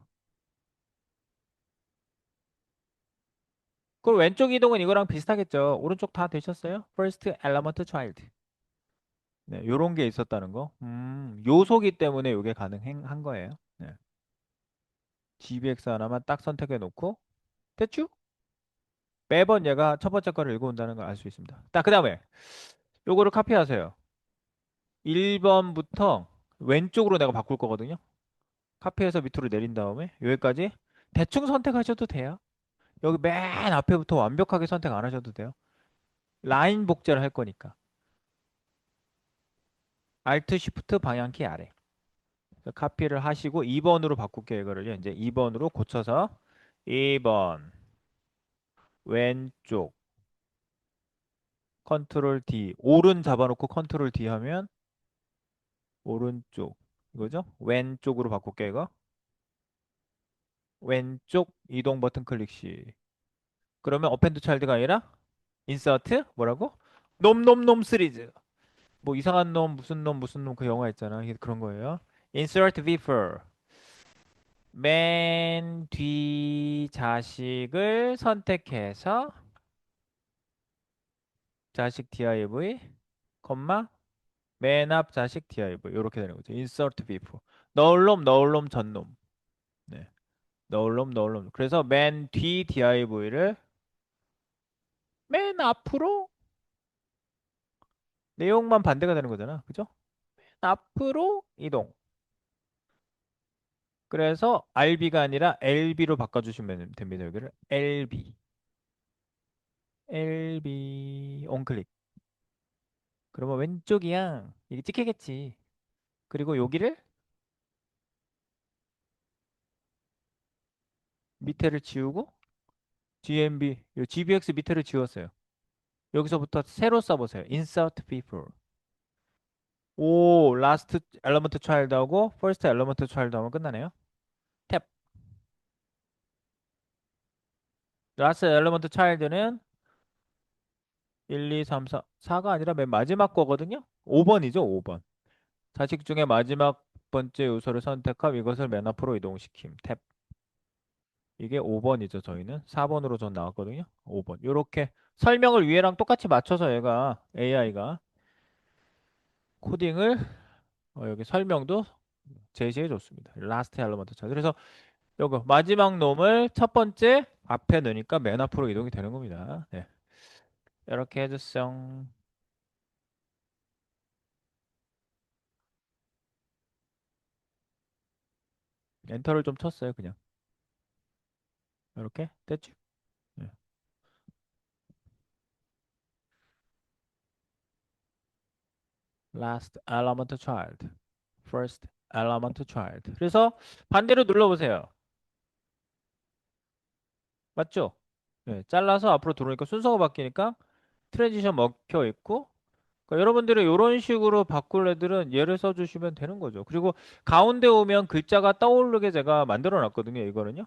그럼 왼쪽 이동은 이거랑 비슷하겠죠. 오른쪽 다 되셨어요? First element child. 네, 요런 게 있었다는 거. 요소기 때문에 요게 가능한 거예요. 네. GBX 하나만 딱 선택해 놓고 됐죠? 매번 얘가 첫 번째 거를 읽어온다는 걸 알 수 있습니다. 딱 그 다음에 요거를 카피하세요. 1번부터 왼쪽으로 내가 바꿀 거거든요. 카피해서 밑으로 내린 다음에 여기까지 대충 선택하셔도 돼요. 여기 맨 앞에부터 완벽하게 선택 안 하셔도 돼요. 라인 복제를 할 거니까. Alt Shift 방향키 아래. 그래서 카피를 하시고 2번으로 바꿀게요. 이거를요. 이제 2번으로 고쳐서 2번 왼쪽 컨트롤 D 오른 잡아놓고 컨트롤 D 하면 오른쪽 이거죠? 왼쪽으로 바꿀게요. 이거 왼쪽 이동 버튼 클릭 시 그러면 어펜드 차일드가 아니라 인서트 뭐라고? 놈놈놈 시리즈 뭐 이상한 놈 무슨 놈 그 영화 있잖아. 이게 그런 거예요. Insert before 맨 뒤 자식을 선택해서 자식 div, 컴마 맨 앞 자식 div 이렇게 되는 거죠. insert before 넣을 놈 전 놈. 네. 넣을 놈. 그래서 맨 뒤 div를 맨 앞으로 내용만 반대가 되는 거잖아. 그죠? 앞으로 이동. 그래서 RB가 아니라 LB로 바꿔주시면 됩니다. 여기를 LB. LB on클릭. 그러면 왼쪽이야. 이게 찍히겠지. 그리고 여기를 밑에를 지우고 GMB, 요 GBX 밑에를 지웠어요. 여기서부터 새로 써보세요. Insert people. 오, last element child하고 first element child 하면 끝나네요. 탭. last element child는 1, 2, 3, 4, 4가 아니라 맨 마지막 거거든요. 5번이죠, 5번. 자식 중에 마지막 번째 요소를 선택함 이것을 맨 앞으로 이동시킴. 탭. 이게 5번이죠, 저희는. 4번으로 전 나왔거든요. 5번. 요렇게 설명을 위에랑 똑같이 맞춰서 얘가 AI가 코딩을 여기 설명도 제시해 줬습니다. 라스트 엘리먼트 차. 그래서 요거 마지막 놈을 첫 번째 앞에 넣으니까 맨 앞으로 이동이 되는 겁니다. 네. 이렇게 해주세요. 엔터를 좀 쳤어요, 그냥. 이렇게 됐죠? 네. Last element child. First element child. 그래서 반대로 눌러보세요. 맞죠? 네. 잘라서 앞으로 들어오니까 순서가 바뀌니까 트랜지션 먹혀 있고 그러니까 여러분들이 이런 식으로 바꿀 애들은 얘를 써주시면 되는 거죠. 그리고 가운데 오면 글자가 떠오르게 제가 만들어 놨거든요. 이거는요.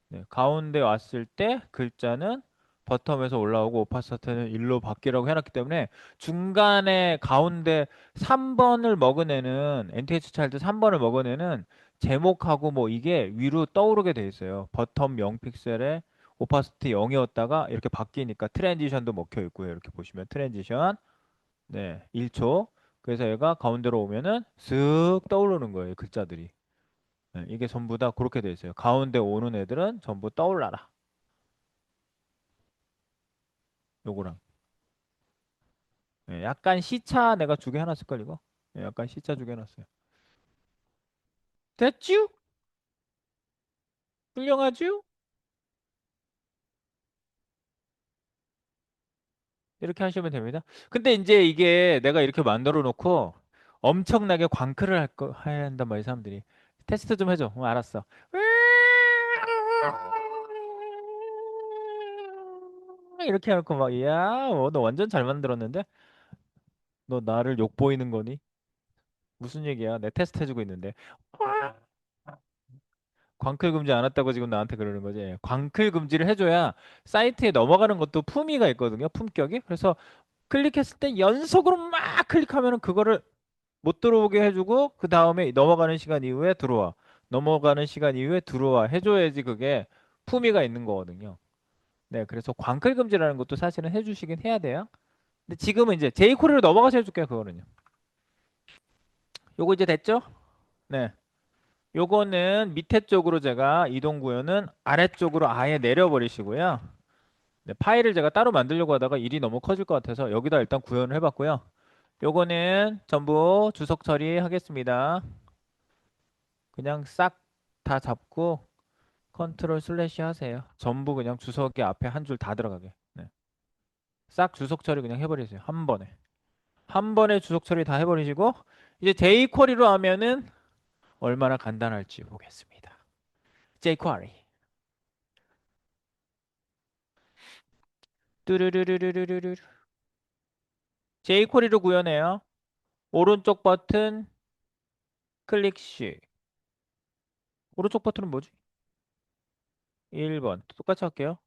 네, 가운데 왔을 때 글자는 버텀에서 올라오고 오파서트는 1로 바뀌라고 해놨기 때문에 중간에 가운데 3번을 먹은 애는 NTH 차일드 3번을 먹은 애는 제목하고 뭐 이게 위로 떠오르게 돼 있어요. 버텀 0픽셀에 오파시티 0이었다가 이렇게 바뀌니까 트랜지션도 먹혀 있고요. 이렇게 보시면 트랜지션 네 1초. 그래서 얘가 가운데로 오면은 쓱 떠오르는 거예요. 글자들이. 네, 이게 전부 다 그렇게 돼 있어요. 가운데 오는 애들은 전부 떠올라라. 요거랑. 네, 약간 시차 내가 두 개 해놨을 걸 이거. 네, 약간 시차 두 개 해놨어요. 됐쥬? 훌륭하쥬? 이렇게 하시면 됩니다. 근데 이제 이게 내가 이렇게 만들어 놓고 엄청나게 광클을 해야 한단 말이야, 사람들이. 테스트 좀 해줘. 알았어. 이렇게 해놓고 막, 야, 너 완전 잘 만들었는데? 너 나를 욕 보이는 거니? 무슨 얘기야? 내 테스트 해주고 있는데. 광클 금지 안 했다고 지금 나한테 그러는 거지. 광클 금지를 해줘야 사이트에 넘어가는 것도 품위가 있거든요. 품격이. 그래서 클릭했을 때 연속으로 막 클릭하면은 그거를 못 들어오게 해주고 그 다음에 넘어가는 시간 이후에 들어와. 넘어가는 시간 이후에 들어와 해줘야지 그게 품위가 있는 거거든요. 네, 그래서 광클 금지라는 것도 사실은 해주시긴 해야 돼요. 근데 지금은 이제 제이코리로 넘어가서 해줄게요. 그거는요. 요거 이제 됐죠? 네. 요거는 밑에 쪽으로 제가 이동 구현은 아래쪽으로 아예 내려버리시고요. 네, 파일을 제가 따로 만들려고 하다가 일이 너무 커질 것 같아서 여기다 일단 구현을 해봤고요. 요거는 전부 주석 처리하겠습니다. 그냥 싹 다 잡고 컨트롤 슬래시 하세요. 전부 그냥 주석이 앞에 한 줄 다 들어가게. 네. 싹 주석 처리 그냥 해버리세요. 한 번에. 한 번에 주석 처리 다 해버리시고 이제 jQuery로 하면은 얼마나 간단할지 보겠습니다. jQuery. 뚜루루루루루루. jQuery로 구현해요. 오른쪽 버튼 클릭 시. 오른쪽 버튼은 뭐지? 1번. 똑같이 할게요.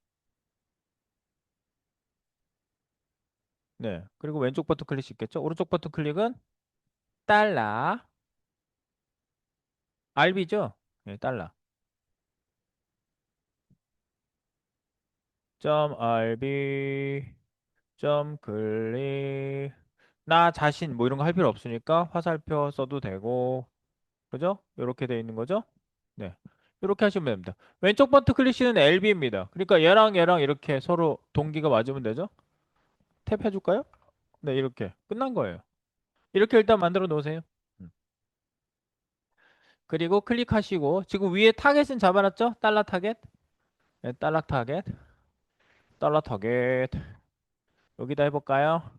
네. 그리고 왼쪽 버튼 클릭 시 있겠죠? 오른쪽 버튼 클릭은 달러. RB죠? 네, 달러. 점 RB 점 클릭 나 자신 뭐 이런 거 할 필요 없으니까 화살표 써도 되고 그죠? 이렇게 돼 있는 거죠? 네. 이렇게 하시면 됩니다. 왼쪽 버튼 클릭시는 LB입니다. 그러니까 얘랑 이렇게 서로 동기가 맞으면 되죠? 탭 해줄까요? 네, 이렇게 끝난 거예요. 이렇게 일단 만들어 놓으세요. 음. 그리고 클릭하시고 지금 위에 타겟은 잡아놨죠? 달러 타겟. 네, 달러 타겟. 달러 타겟. 여기다 해볼까요?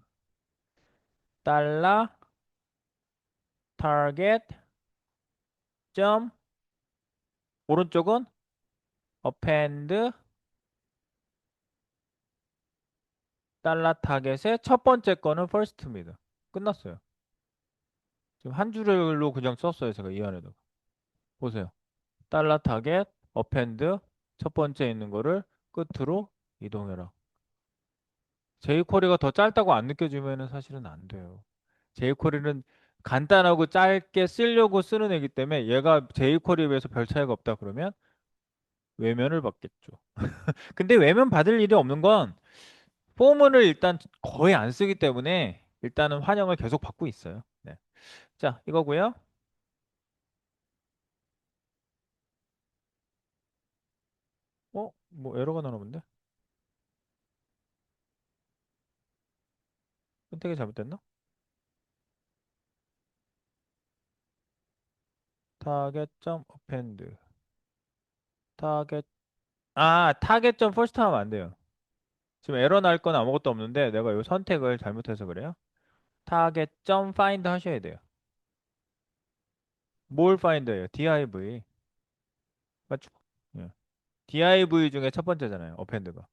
달러 타겟 점 오른쪽은 append 달러 타겟의 첫 번째 거는 first입니다. 끝났어요. 지금 한 줄로 그냥 썼어요. 제가 이 안에도. 보세요. 달러 타겟 append 첫 번째 있는 거를 끝으로 이동해라. jQuery가 더 짧다고 안 느껴지면은 사실은 안 돼요. jQuery는 간단하고 짧게 쓰려고 쓰는 애기 때문에 얘가 jQuery에 비해서 별 차이가 없다 그러면 외면을 받겠죠. 근데 외면 받을 일이 없는 건 폼을 일단 거의 안 쓰기 때문에 일단은 환영을 계속 받고 있어요. 네. 자, 이거고요. 뭐 에러가 나나 본데? 선택이 잘못됐나? 타겟점 어펜드. 타겟 타겟점 퍼스트 하면 안 돼요. 지금 에러 날 건 아무것도 없는데 내가 이 선택을 잘못해서 그래요. 타겟점 파인드 하셔야 돼요. 뭘 파인드예요? div. 맞죠? 예. div 중에 첫 번째잖아요. 어펜드가.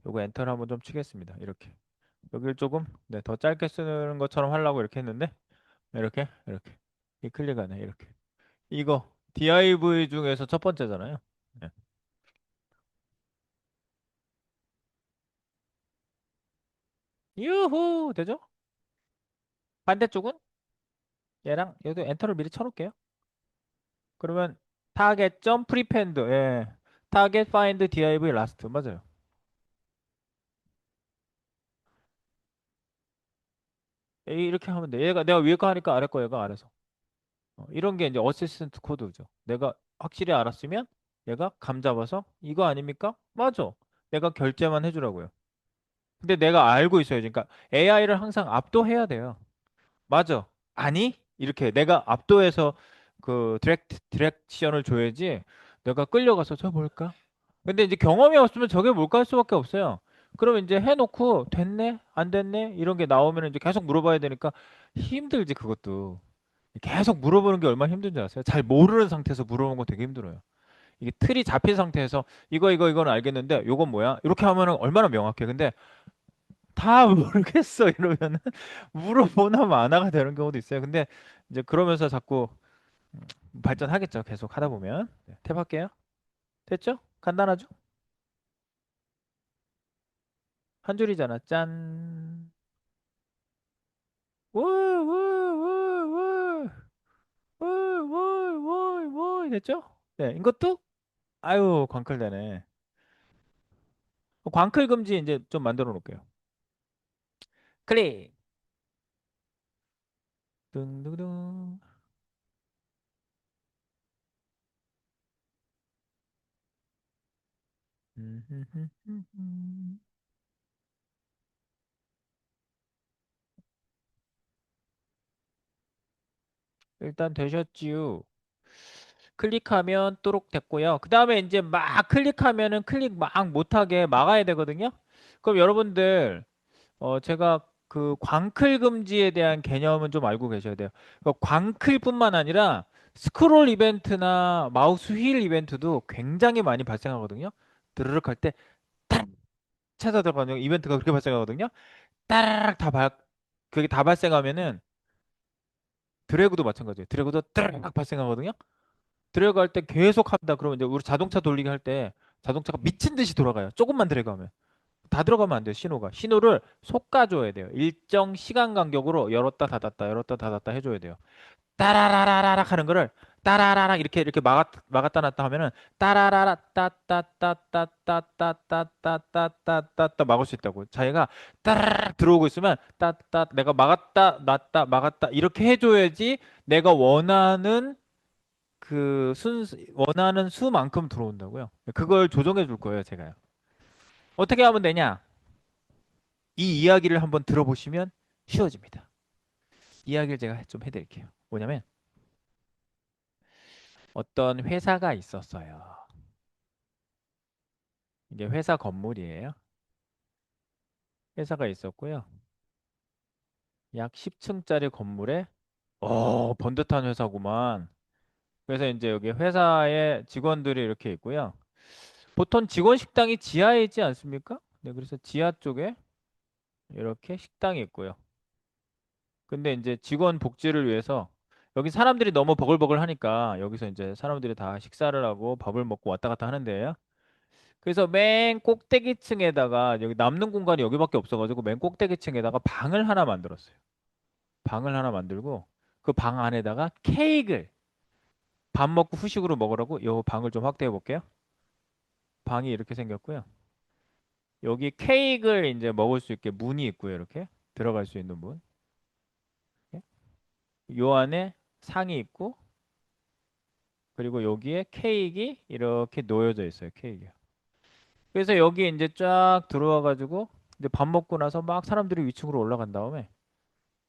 요거 엔터를 한번 좀 치겠습니다. 이렇게. 여기를 조금 더 짧게 쓰는 것처럼 하려고 이렇게 했는데 이렇게 이 클릭하네 이렇게 이거 div 중에서 첫 번째잖아요. 네. 유후 되죠? 반대쪽은 얘랑 얘도 엔터를 미리 쳐놓을게요. 그러면 타겟 점 프리펜드 예. target find div last 맞아요. 이렇게 하면 돼. 얘가 내가 위에 거 하니까 아래 거 얘가 알아서. 이런 게 이제 어시스턴트 코드죠. 내가 확실히 알았으면 얘가 감 잡아서 이거 아닙니까? 맞아. 내가 결제만 해주라고요. 근데 내가 알고 있어야지. 그러니까 AI를 항상 압도해야 돼요. 맞아. 아니? 이렇게 내가 압도해서 그 디렉션을 줘야지 내가 끌려가서 저 뭘까? 근데 이제 경험이 없으면 저게 뭘까 할 수밖에 없어요. 그러면 이제 해놓고 됐네? 안 됐네? 이런 게 나오면 이제 계속 물어봐야 되니까 힘들지 그것도. 계속 물어보는 게 얼마나 힘든지 아세요? 잘 모르는 상태에서 물어보는 거 되게 힘들어요. 이게 틀이 잡힌 상태에서 이거는 알겠는데 요건 뭐야? 이렇게 하면은 얼마나 명확해. 근데 다 모르겠어 이러면은 물어보나 마나가 되는 경우도 있어요. 근데 이제 그러면서 자꾸 발전하겠죠. 계속 하다 보면. 네, 탭할게요. 됐죠? 간단하죠? 한 줄이잖아. 짠. 우우우우우우우우우 됐죠? 네, 이것도 아유 광클되네. 광클 금지 이제 좀 만들어 놓을게요. 클릭. 둥둥둥. 일단 되셨지요. 클릭하면 또록 됐고요. 그 다음에 이제 막 클릭하면은 클릭 막 못하게 막아야 되거든요. 그럼 여러분들 제가 그 광클 금지에 대한 개념은 좀 알고 계셔야 돼요. 그러니까 광클뿐만 아니라 스크롤 이벤트나 마우스 휠 이벤트도 굉장히 많이 발생하거든요. 드르륵 할 때 탁 찾아 들어가는 이벤트가 그렇게 발생하거든요. 따라락 그게 다 발생하면은 드래그도 마찬가지예요. 드래그도 따라락 발생하거든요. 드래그 할 때 계속 한다. 그러면 이제 우리 자동차 돌리기 할 때 자동차가 미친 듯이 돌아가요. 조금만 드래그 하면. 다 들어가면 안 돼요, 신호가. 신호를 솎아줘야 돼요. 일정 시간 간격으로 열었다 닫았다, 열었다 닫았다 해줘야 돼요. 따라라라락 하는 거를 따라라락 이렇게 막았다 놨다 하면은 따라라라 따따따따따따따따따따따따 막을 수 있다고. 자기가 따라락 들어오고 있으면 따따 내가 막았다 놨다 막았다 이렇게 해줘야지 내가 원하는 수만큼 들어온다고요. 그걸 조정해 줄 거예요, 제가요. 어떻게 하면 되냐? 이 이야기를 한번 들어보시면 쉬워집니다. 이야기를 제가 좀 해드릴게요. 뭐냐면 어떤 회사가 있었어요. 이게 회사 건물이에요. 회사가 있었고요. 약 10층짜리 건물에 번듯한 회사구만. 그래서 이제 여기 회사에 직원들이 이렇게 있고요. 보통 직원 식당이 지하에 있지 않습니까? 네, 그래서 지하 쪽에 이렇게 식당이 있고요. 근데 이제 직원 복지를 위해서 여기 사람들이 너무 버글버글 하니까 여기서 이제 사람들이 다 식사를 하고 밥을 먹고 왔다 갔다 하는데요. 그래서 맨 꼭대기층에다가 여기 남는 공간이 여기밖에 없어가지고 맨 꼭대기층에다가 방을 하나 만들었어요. 방을 하나 만들고 그 방 안에다가 케이크를 밥 먹고 후식으로 먹으라고 요 방을 좀 확대해 볼게요. 방이 이렇게 생겼고요. 여기 케이크를 이제 먹을 수 있게 문이 있고요. 이렇게 들어갈 수 있는 문. 요 안에 상이 있고 그리고 여기에 케이크가 이렇게 놓여져 있어요. 케이크. 그래서 여기 이제 쫙 들어와 가지고 이제 밥 먹고 나서 막 사람들이 위층으로 올라간 다음에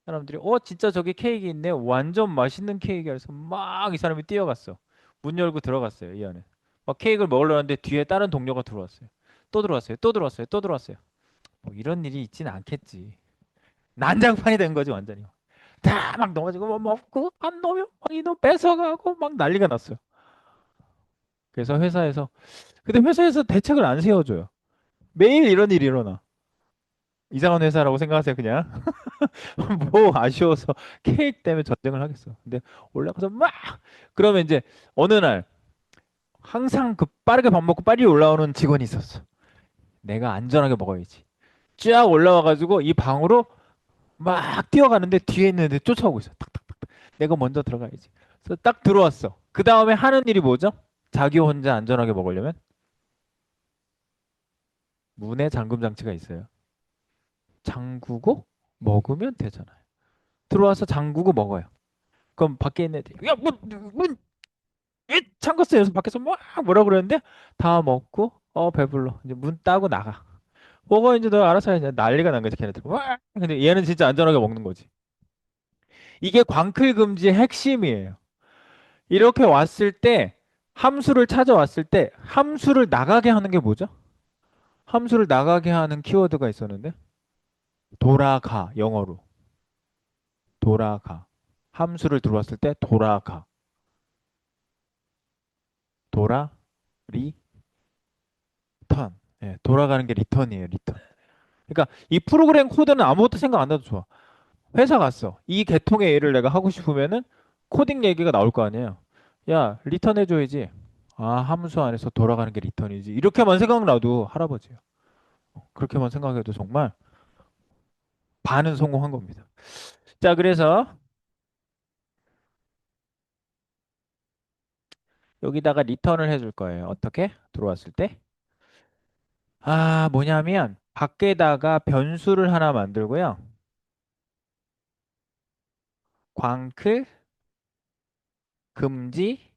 사람들이 진짜 저기 케이크 있네. 완전 맛있는 케이크야. 그래서 막 이 사람이 뛰어갔어. 문 열고 들어갔어요. 이 안에. 막 케이크를 먹으려는데 뒤에 다른 동료가 들어왔어요. 또 들어왔어요. 또 들어왔어요. 또 들어왔어요. 뭐 이런 일이 있지는 않겠지. 난장판이 된 거지 완전히. 다 막 넘어지고 뭐 먹고 안 넣으면 막 이놈 뺏어가고 막 난리가 났어요. 그래서 근데 회사에서 대책을 안 세워줘요. 매일 이런 일이 일어나. 이상한 회사라고 생각하세요, 그냥. 뭐 아쉬워서 케이크 때문에 전쟁을 하겠어. 근데 올라가서 막 그러면 이제 어느 날 항상 그 빠르게 밥 먹고 빨리 올라오는 직원이 있었어. 내가 안전하게 먹어야지. 쫙 올라와가지고 이 방으로 막 뛰어가는데 뒤에 있는 애들 쫓아오고 있어. 탁탁탁. 내가 먼저 들어가야지. 그래서 딱 들어왔어. 그 다음에 하는 일이 뭐죠? 자기 혼자 안전하게 먹으려면 문에 잠금 장치가 있어요. 잠그고 먹으면 되잖아요. 들어와서 잠그고 먹어요. 그럼 밖에 있는 애들이 야, 왜 잠궜어요? 그래서 밖에서 막 뭐라 그러는데 다 먹고 배불러. 이제 문 따고 나가. 먹어 이제 너 알아서 해. 난리가 난 거지 걔네들. 와! 근데 얘는 진짜 안전하게 먹는 거지. 이게 광클 금지의 핵심이에요. 이렇게 왔을 때 함수를 찾아왔을 때 함수를 나가게 하는 게 뭐죠? 함수를 나가게 하는 키워드가 있었는데 돌아가 영어로 돌아가 함수를 들어왔을 때 돌아가 돌아 리턴 돌아가는 게 리턴이에요 리턴. 그러니까 이 프로그램 코드는 아무것도 생각 안 해도 좋아. 회사 갔어. 이 계통의 일을 내가 하고 싶으면은 코딩 얘기가 나올 거 아니에요. 야, 리턴 해줘야지. 아, 함수 안에서 돌아가는 게 리턴이지. 이렇게만 생각나도 할아버지예요. 그렇게만 생각해도 정말 반은 성공한 겁니다. 자, 그래서 여기다가 리턴을 해줄 거예요. 어떻게? 들어왔을 때. 아, 뭐냐면 밖에다가 변수를 하나 만들고요. 광클 금지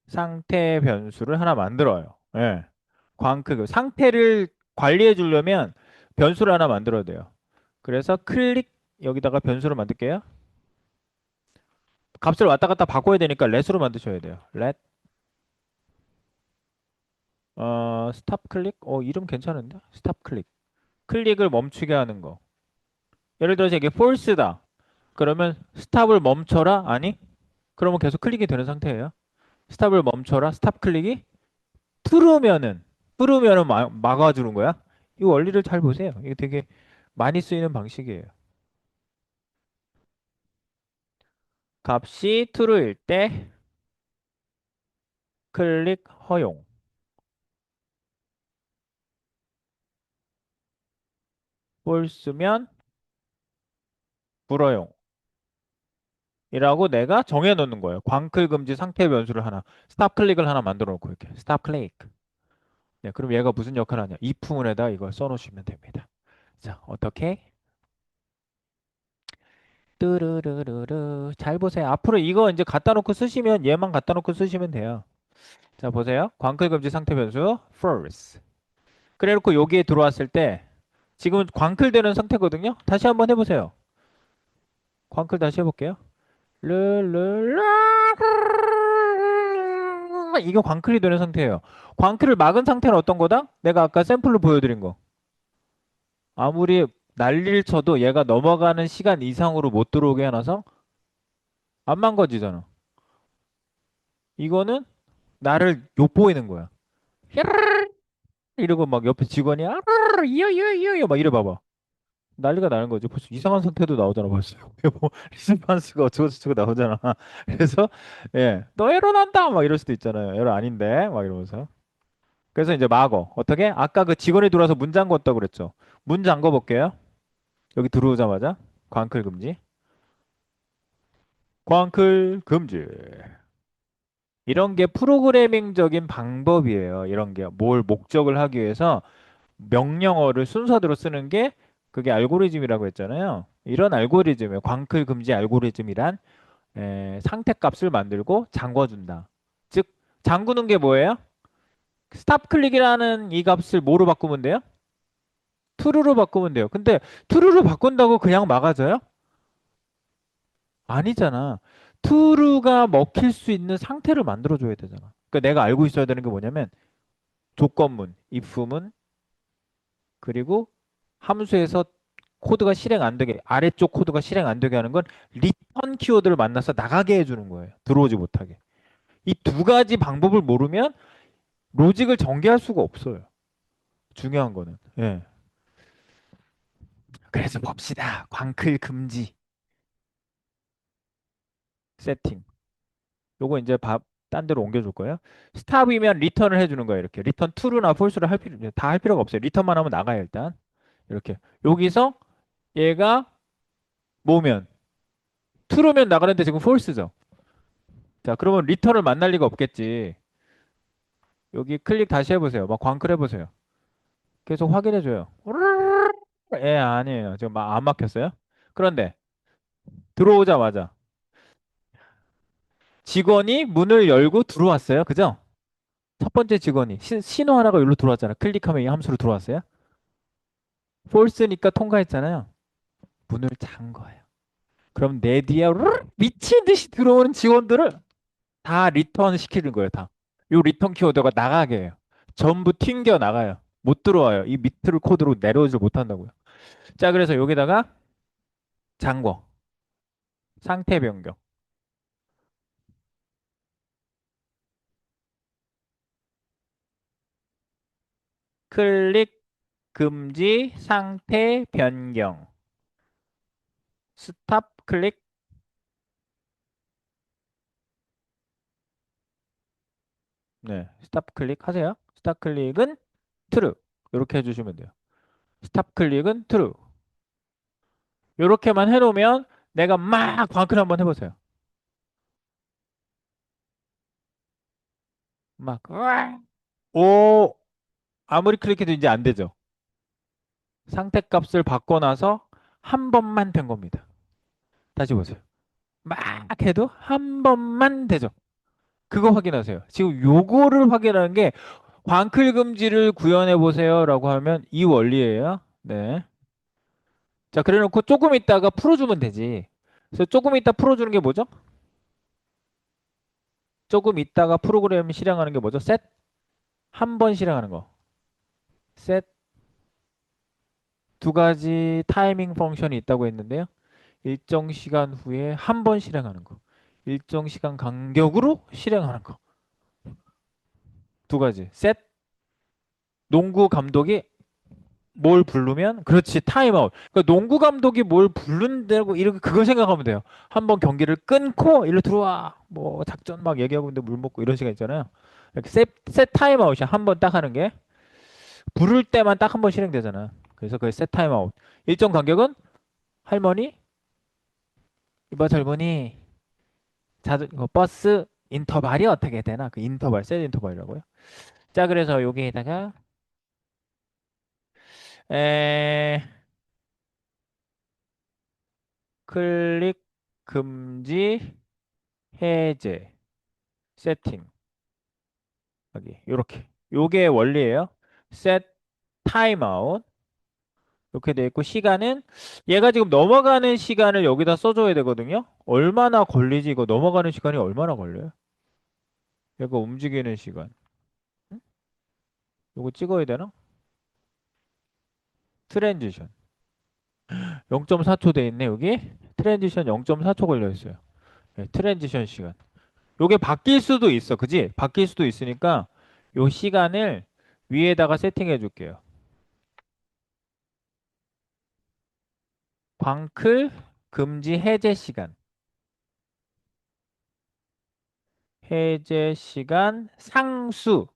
상태 변수를 하나 만들어요. 예. 그 상태를 관리해 주려면 변수를 하나 만들어야 돼요. 그래서 클릭 여기다가 변수를 만들게요. 값을 왔다 갔다 바꿔야 되니까 let으로 만드셔야 돼요. let 스탑 클릭 이름 괜찮은데? 스탑 클릭. 클릭을 멈추게 하는 거. 예를 들어서 이게 false다. 그러면 스탑을 멈춰라? 아니? 그러면 계속 클릭이 되는 상태예요. 스탑을 멈춰라. 스탑 클릭이 트루면은 막아주는 거야. 이 원리를 잘 보세요. 이게 되게 많이 쓰이는 방식이에요. 값이 true일 때 클릭 허용. false면 불허용. 이라고 내가 정해 놓는 거예요. 광클 금지 상태 변수를 하나, 스탑 클릭을 하나 만들어 놓고 이렇게 스탑 클릭. 네, 그럼 얘가 무슨 역할을 하냐? if 문에다 이걸 써 놓으시면 됩니다. 자, 어떻게? 뚜루루루루. 잘 보세요. 앞으로 이거 이제 갖다 놓고 쓰시면 얘만 갖다 놓고 쓰시면 돼요. 자, 보세요. 광클 금지 상태 변수 false. 그래 놓고 여기에 들어왔을 때 지금 광클 되는 상태거든요. 다시 한번 해보세요. 광클 다시 해볼게요. 르르르 이게 광클이 되는 상태예요. 광클을 막은 상태는 어떤 거다? 내가 아까 샘플로 보여드린 거. 아무리 난리를 쳐도 얘가 넘어가는 시간 이상으로 못 들어오게 해놔서 안 망가지잖아. 이거는 나를 욕보이는 거야. 이러고 막 옆에 직원이 이요 막 이래 봐봐. 난리가 나는 거지. 벌써 이상한 상태도 나오잖아, 벌써. 뭐 리스판스가 어쩌고저쩌고 나오잖아. 그래서 너 에러 난다 막 이럴 수도 있잖아요. 에러 아닌데 막 이러면서. 그래서 이제 막어. 어떻게? 아까 그 직원이 들어와서 문 잠궜다고 그랬죠. 문 잠궈 볼게요. 여기 들어오자마자 광클 금지. 광클 금지. 이런 게 프로그래밍적인 방법이에요. 이런 게 뭘 목적을 하기 위해서 명령어를 순서대로 쓰는 게 그게 알고리즘이라고 했잖아요. 이런 알고리즘이에요. 광클 금지 알고리즘이란 상태값을 만들고 잠궈준다. 즉 잠그는 게 뭐예요? 스탑 클릭이라는 이 값을 뭐로 바꾸면 돼요? true로 바꾸면 돼요. 근데 true로 바꾼다고 그냥 막아져요? 아니잖아. true가 먹힐 수 있는 상태를 만들어줘야 되잖아. 그러니까 내가 알고 있어야 되는 게 뭐냐면 조건문, if문, 그리고 함수에서 코드가 실행 안 되게 아래쪽 코드가 실행 안 되게 하는 건 리턴 키워드를 만나서 나가게 해주는 거예요. 들어오지 못하게. 이 두 가지 방법을 모르면 로직을 전개할 수가 없어요. 중요한 거는. 예. 그래서 봅시다. 광클 금지 세팅. 요거 이제 딴 데로 옮겨줄 거예요. 스탑이면 리턴을 해주는 거예요. 이렇게 리턴 true나 false를 다 할 필요가 없어요. 리턴만 하면 나가요 일단. 이렇게 여기서 얘가 뭐면 true면 나가는데 지금 false죠. 자 그러면 리턴을 만날 리가 없겠지. 여기 클릭 다시 해보세요. 막 광클 해보세요. 계속 확인해줘요. 예, 아니에요. 지금 막 안 막혔어요. 그런데 들어오자마자 직원이 문을 열고 들어왔어요. 그죠? 첫 번째 직원이 신호 하나가 여기로 들어왔잖아. 클릭하면 이 함수로 들어왔어요. false니까 통과했잖아요. 문을 잔 거예요. 그럼 내 뒤에 미친 듯이 들어오는 직원들을 다 리턴 시키는 거예요. 다. 요 리턴 키워드가 나가게 해요. 전부 튕겨 나가요. 못 들어와요. 이 밑을 코드로 내려오질 못한다고요. 자, 그래서 여기다가 잠궈. 상태 변경. 클릭 금지 상태 변경. 스탑 클릭. 네, 스탑 클릭 하세요. 스탑 클릭은 true. 이렇게 해주시면 돼요. 스탑 클릭은 true. 이렇게만 해놓으면 내가 막 광클 한번 해보세요. 막 오, 아무리 클릭해도 이제 안 되죠. 상태 값을 바꿔놔서 한 번만 된 겁니다. 다시 보세요. 막 해도 한 번만 되죠. 그거 확인하세요. 지금 요거를 확인하는 게 광클 금지를 구현해 보세요라고 하면 이 원리예요. 네. 자, 그래 놓고 조금 있다가 풀어주면 되지. 그래서 조금 있다 풀어주는 게 뭐죠? 조금 있다가 프로그램 실행하는 게 뭐죠? 셋? 한 번 실행하는 거. 셋 두 가지 타이밍 펑션이 있다고 했는데요. 일정 시간 후에 한 번 실행하는 거. 일정 시간 간격으로 실행하는 거. 두 가지. 셋 농구 감독이 뭘 부르면 그렇지 타임아웃. 그러니까 농구 감독이 뭘 부른다고 이렇게 그걸 생각하면 돼요. 한번 경기를 끊고 일로 들어와. 뭐 작전 막 얘기하고 있는데 물 먹고 이런 시간 있잖아요. 이렇게 셋 타임아웃이 한 번 딱 하는 게 부를 때만 딱 한 번 실행되잖아. 그래서 그게 셋 타임아웃. 일정 간격은 할머니 이봐 젊은이 자주 버스 인터벌이 어떻게 되나? 그 인터벌 셋 인터벌이라고요. 자 그래서 여기에다가 에 클릭 금지 해제 세팅 여기 요렇게 요게 원리예요. set timeout 이렇게 돼 있고 시간은 얘가 지금 넘어가는 시간을 여기다 써줘야 되거든요. 얼마나 걸리지 이거 넘어가는 시간이 얼마나 걸려요? 얘가 움직이는 시간 요거 찍어야 되나? 트랜지션 0.4초 돼 있네 여기 트랜지션 0.4초 걸려 있어요. 네, 트랜지션 시간 요게 바뀔 수도 있어 그지? 바뀔 수도 있으니까 요 시간을 위에다가 세팅해 줄게요. 광클 금지 해제 시간. 해제 시간 상수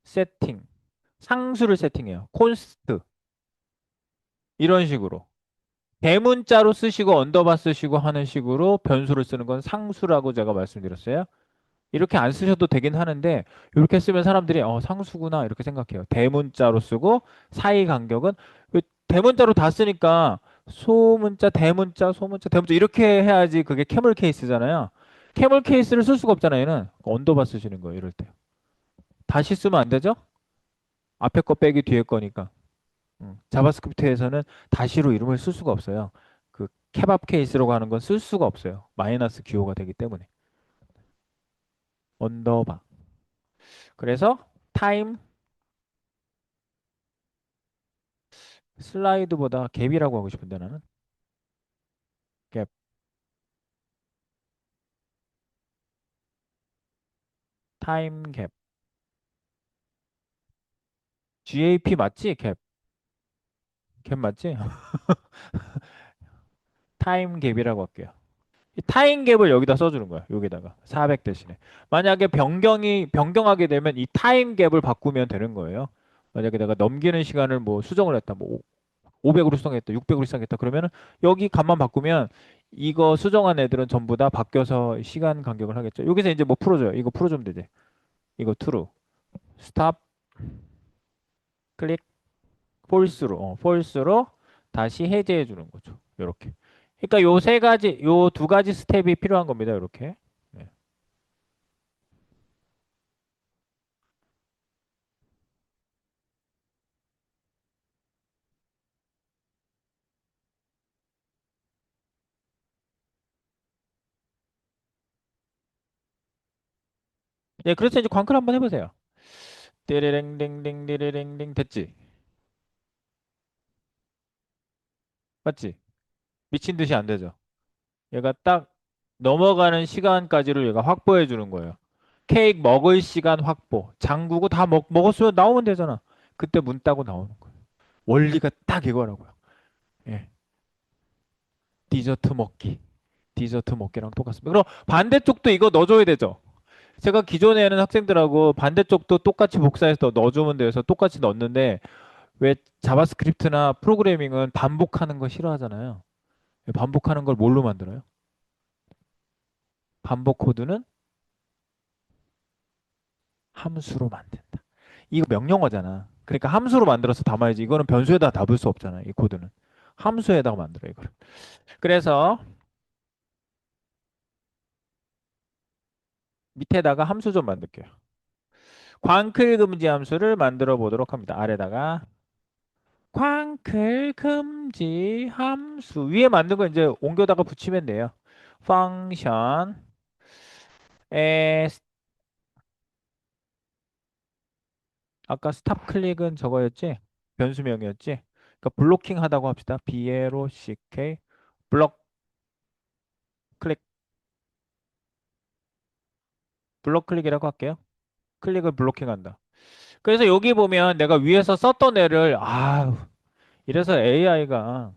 세팅. 상수를 세팅해요. 콘스트. 이런 식으로. 대문자로 쓰시고 언더바 쓰시고 하는 식으로 변수를 쓰는 건 상수라고 제가 말씀드렸어요. 이렇게 안 쓰셔도 되긴 하는데 이렇게 쓰면 사람들이 상수구나 이렇게 생각해요. 대문자로 쓰고 사이 간격은 그 대문자로 다 쓰니까 소문자, 대문자, 소문자, 대문자 이렇게 해야지 그게 캐멀 케이스잖아요. 캐멀 케이스를 쓸 수가 없잖아요. 얘는 언더바 쓰시는 거예요. 이럴 때. 다시 쓰면 안 되죠? 앞에 거 빼기 뒤에 거니까. 자바스크립트에서는 다시로 이름을 쓸 수가 없어요. 그 케밥 케이스라고 하는 건 쓸 수가 없어요. 마이너스 기호가 되기 때문에. 언더바. 그래서 타임 슬라이드보다 갭이라고 하고 싶은데 나는 갭 타임 갭 GAP 맞지? 갭 맞지? 타임 갭이라고 할게요. 이 타임 갭을 여기다 써주는 거야. 여기다가 400 대신에 만약에 변경하게 되면 이 타임 갭을 바꾸면 되는 거예요. 만약에 내가 넘기는 시간을 뭐 수정을 했다 뭐 500으로 수정했다 600으로 수정했다 그러면은 여기 값만 바꾸면 이거 수정한 애들은 전부 다 바뀌어서 시간 간격을 하겠죠. 여기서 이제 뭐 풀어줘요. 이거 풀어주면 되지. 이거 true. 스탑 클릭 폴스로 폴스로 다시 해제해 주는 거죠. 이렇게. 그러니까 요 세 가지 요 두 가지 스텝이 필요한 겁니다. 이렇게. 네. 예, 그래서 이제 광클 한번 해보세요. 띠리랭댕댕 띠리랭댕 됐지? 맞지? 미친 듯이 안 되죠. 얘가 딱 넘어가는 시간까지를 얘가 확보해 주는 거예요. 케이크 먹을 시간 확보. 잠그고 다 먹었으면 나오면 되잖아. 그때 문 따고 나오는 거예요. 원리가 딱 이거라고요. 예. 디저트 먹기. 디저트 먹기랑 똑같습니다. 그럼 반대쪽도 이거 넣어줘야 되죠. 제가 기존에는 학생들하고 반대쪽도 똑같이 복사해서 넣어주면 돼서 똑같이 넣었는데 왜 자바스크립트나 프로그래밍은 반복하는 거 싫어하잖아요. 반복하는 걸 뭘로 만들어요? 반복 코드는 함수로 만든다. 이거 명령어잖아. 그러니까 함수로 만들어서 담아야지. 이거는 변수에다 담을 수 없잖아. 이 코드는. 함수에다가 만들어 이거를. 그래서 밑에다가 함수 좀 만들게요. 광클 금지 함수를 만들어 보도록 합니다. 아래다가 광클 금지 함수 위에 만든 거 이제 옮겨다가 붙이면 돼요. 펑션 에 아까 스탑 클릭은 저거였지? 변수명이었지? 그러니까 블로킹 하다고 합시다. BLOCK 블록 클릭 블록 클릭이라고 할게요. 클릭을 블로킹한다. 그래서 여기 보면 내가 위에서 썼던 애를 이래서 AI가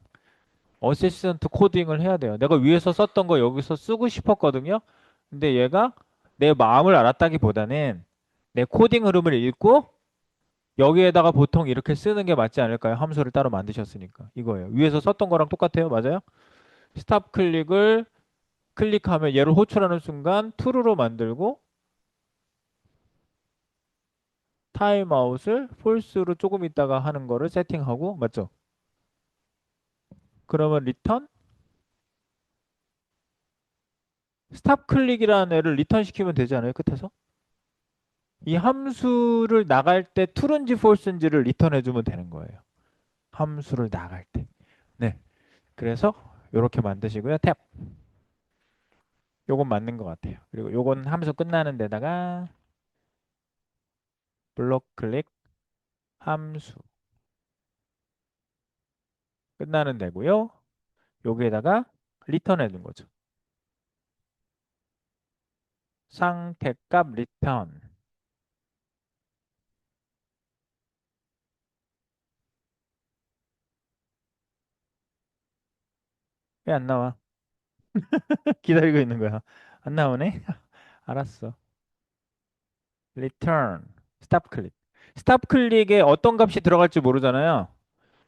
어시스턴트 코딩을 해야 돼요. 내가 위에서 썼던 거 여기서 쓰고 싶었거든요. 근데 얘가 내 마음을 알았다기보다는 내 코딩 흐름을 읽고 여기에다가 보통 이렇게 쓰는 게 맞지 않을까요? 함수를 따로 만드셨으니까. 이거예요. 위에서 썼던 거랑 똑같아요. 맞아요? 스탑 클릭을 클릭하면 얘를 호출하는 순간 true로 만들고 타임아웃을 false로 조금 있다가 하는 거를 세팅하고 맞죠? 그러면 리턴 스탑 클릭이라는 애를 리턴 시키면 되지 않아요? 끝에서? 이 함수를 나갈 때 true인지 false인지를 리턴해 주면 되는 거예요. 함수를 나갈 때. 네. 그래서 이렇게 만드시고요. 탭. 요건 맞는 것 같아요. 그리고 요건 함수 끝나는 데다가 블록 클릭 함수 끝나는 데고요. 여기에다가 리턴해 준 거죠. 상태값 리턴. 왜 안 나와? 기다리고 있는 거야. 안 나오네? 알았어. return. 스탑 클릭. 스탑 클릭에 어떤 값이 들어갈지 모르잖아요.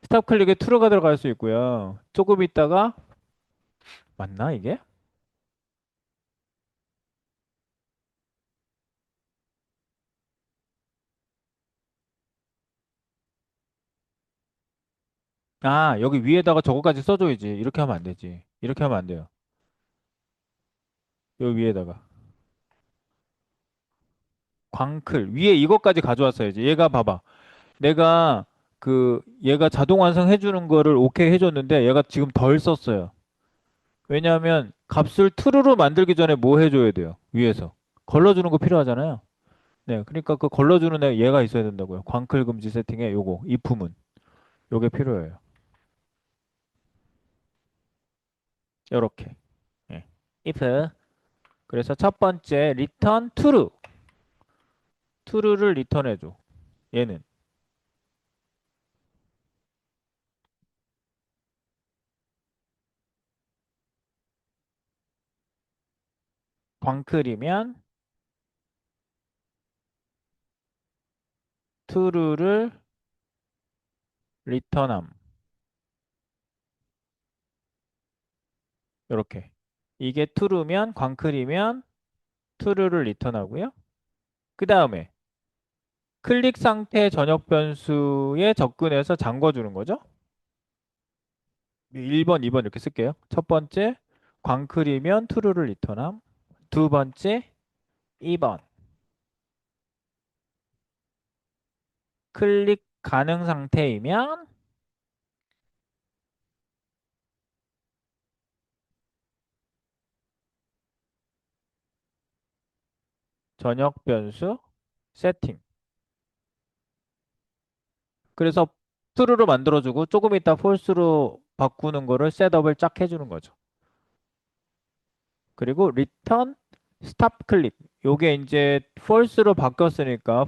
스탑 클릭에 true가 들어갈 수 있고요. 조금 있다가 맞나 이게? 여기 위에다가 저거까지 써줘야지. 이렇게 하면 안 되지. 이렇게 하면 안 돼요. 여기 위에다가. 광클. 위에 이것까지 가져왔어야지. 얘가 봐봐. 내가 얘가 자동 완성해 주는 거를 오케이 해줬는데 얘가 지금 덜 썼어요. 왜냐하면 값을 true로 만들기 전에 뭐 해줘야 돼요? 위에서. 걸러주는 거 필요하잖아요. 네. 그러니까 그 걸러주는 애 얘가 있어야 된다고요. 광클 금지 세팅에 요거, if문. 요게 필요해요. 요렇게. 예. if. 그래서 첫 번째 return true. true를 리턴해줘. 얘는. 광클이면 true를 리턴함. 요렇게. 이게 true면 광클이면 true를 리턴하고요. 그 다음에 클릭 상태 전역 변수에 접근해서 잠궈주는 거죠. 1번, 2번 이렇게 쓸게요. 첫 번째, 광클이면 true를 리턴함. 두 번째, 2번. 클릭 가능 상태이면 전역 변수 세팅. 그래서 true로 만들어주고 조금 이따 false로 바꾸는 거를 셋업을 쫙 해주는 거죠. 그리고 return stop 클릭. 요게 이제 false로 바뀌었으니까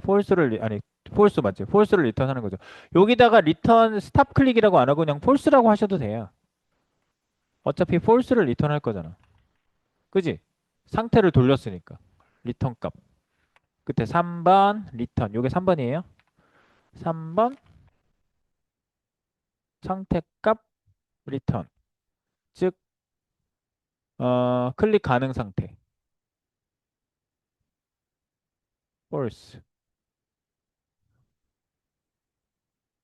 아니 false 맞지? false를 리턴하는 거죠. 여기다가 return stop 클릭이라고 안 하고 그냥 false라고 하셔도 돼요. 어차피 false를 리턴할 거잖아. 그지? 상태를 돌렸으니까. 리턴 값. 그때 3번 리턴. 요게 3번이에요. 3번 상태 값 리턴. 즉 클릭 가능 상태. false.